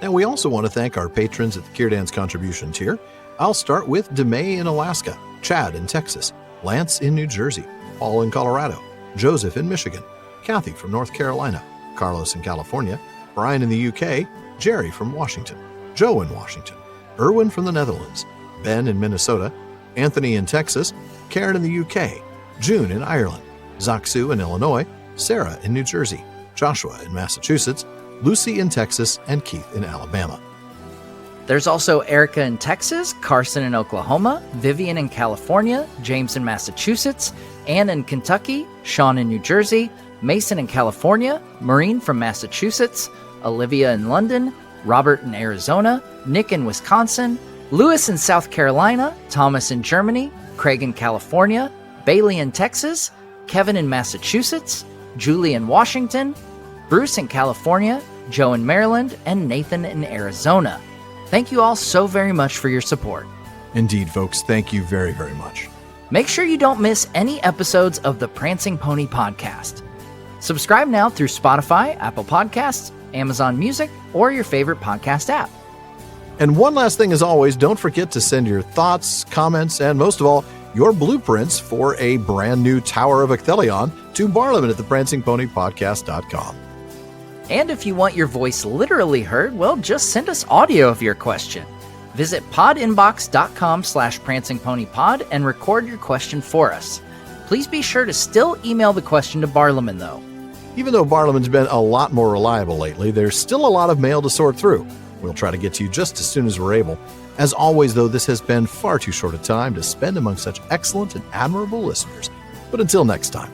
And we also want to thank our patrons at the Kierdance contribution tier. I'll start with DeMay in Alaska, Chad in Texas, Lance in New Jersey, Paul in Colorado, Joseph in Michigan, Kathy from North Carolina, Carlos in California, Brian in the UK, Jerry from Washington, Joe in Washington, Erwin from the Netherlands, Ben in Minnesota, Anthony in Texas, Karen in the UK, June in Ireland, Zaksu in Illinois, Sarah in New Jersey, Joshua in Massachusetts, Lucy in Texas, and Keith in Alabama. There's also Erica in Texas, Carson in Oklahoma, Vivian in California, James in Massachusetts, Ann in Kentucky, Sean in New Jersey, Mason in California, Maureen from Massachusetts, Olivia in London, Robert in Arizona, Nick in Wisconsin, Lewis in South Carolina, Thomas in Germany, Craig in California, Bailey in Texas, Kevin in Massachusetts, Julie in Washington, Bruce in California, Joe in Maryland, and Nathan in Arizona. Thank you all so very much for your support. Indeed, folks, thank you very, very much. Make sure you don't miss any episodes of the Prancing Pony Podcast. Subscribe now through Spotify, Apple Podcasts, Amazon Music, or your favorite podcast app. And one last thing, as always, don't forget to send your thoughts, comments, and most of all, your blueprints for a brand new Tower of Ecthelion to Barlaman at theprancingponypodcast.com. And if you want your voice literally heard, well, just send us audio of your question. Visit podinbox.com/prancingponypod and record your question for us. Please be sure to still email the question to Barlaman, though. Even though Barlaman's been a lot more reliable lately, there's still a lot of mail to sort through. We'll try to get to you just as soon as we're able. As always, though, this has been far too short a time to spend among such excellent and admirable listeners. But until next time.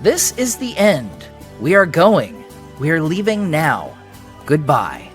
This is the end. We are going. We are leaving now. Goodbye.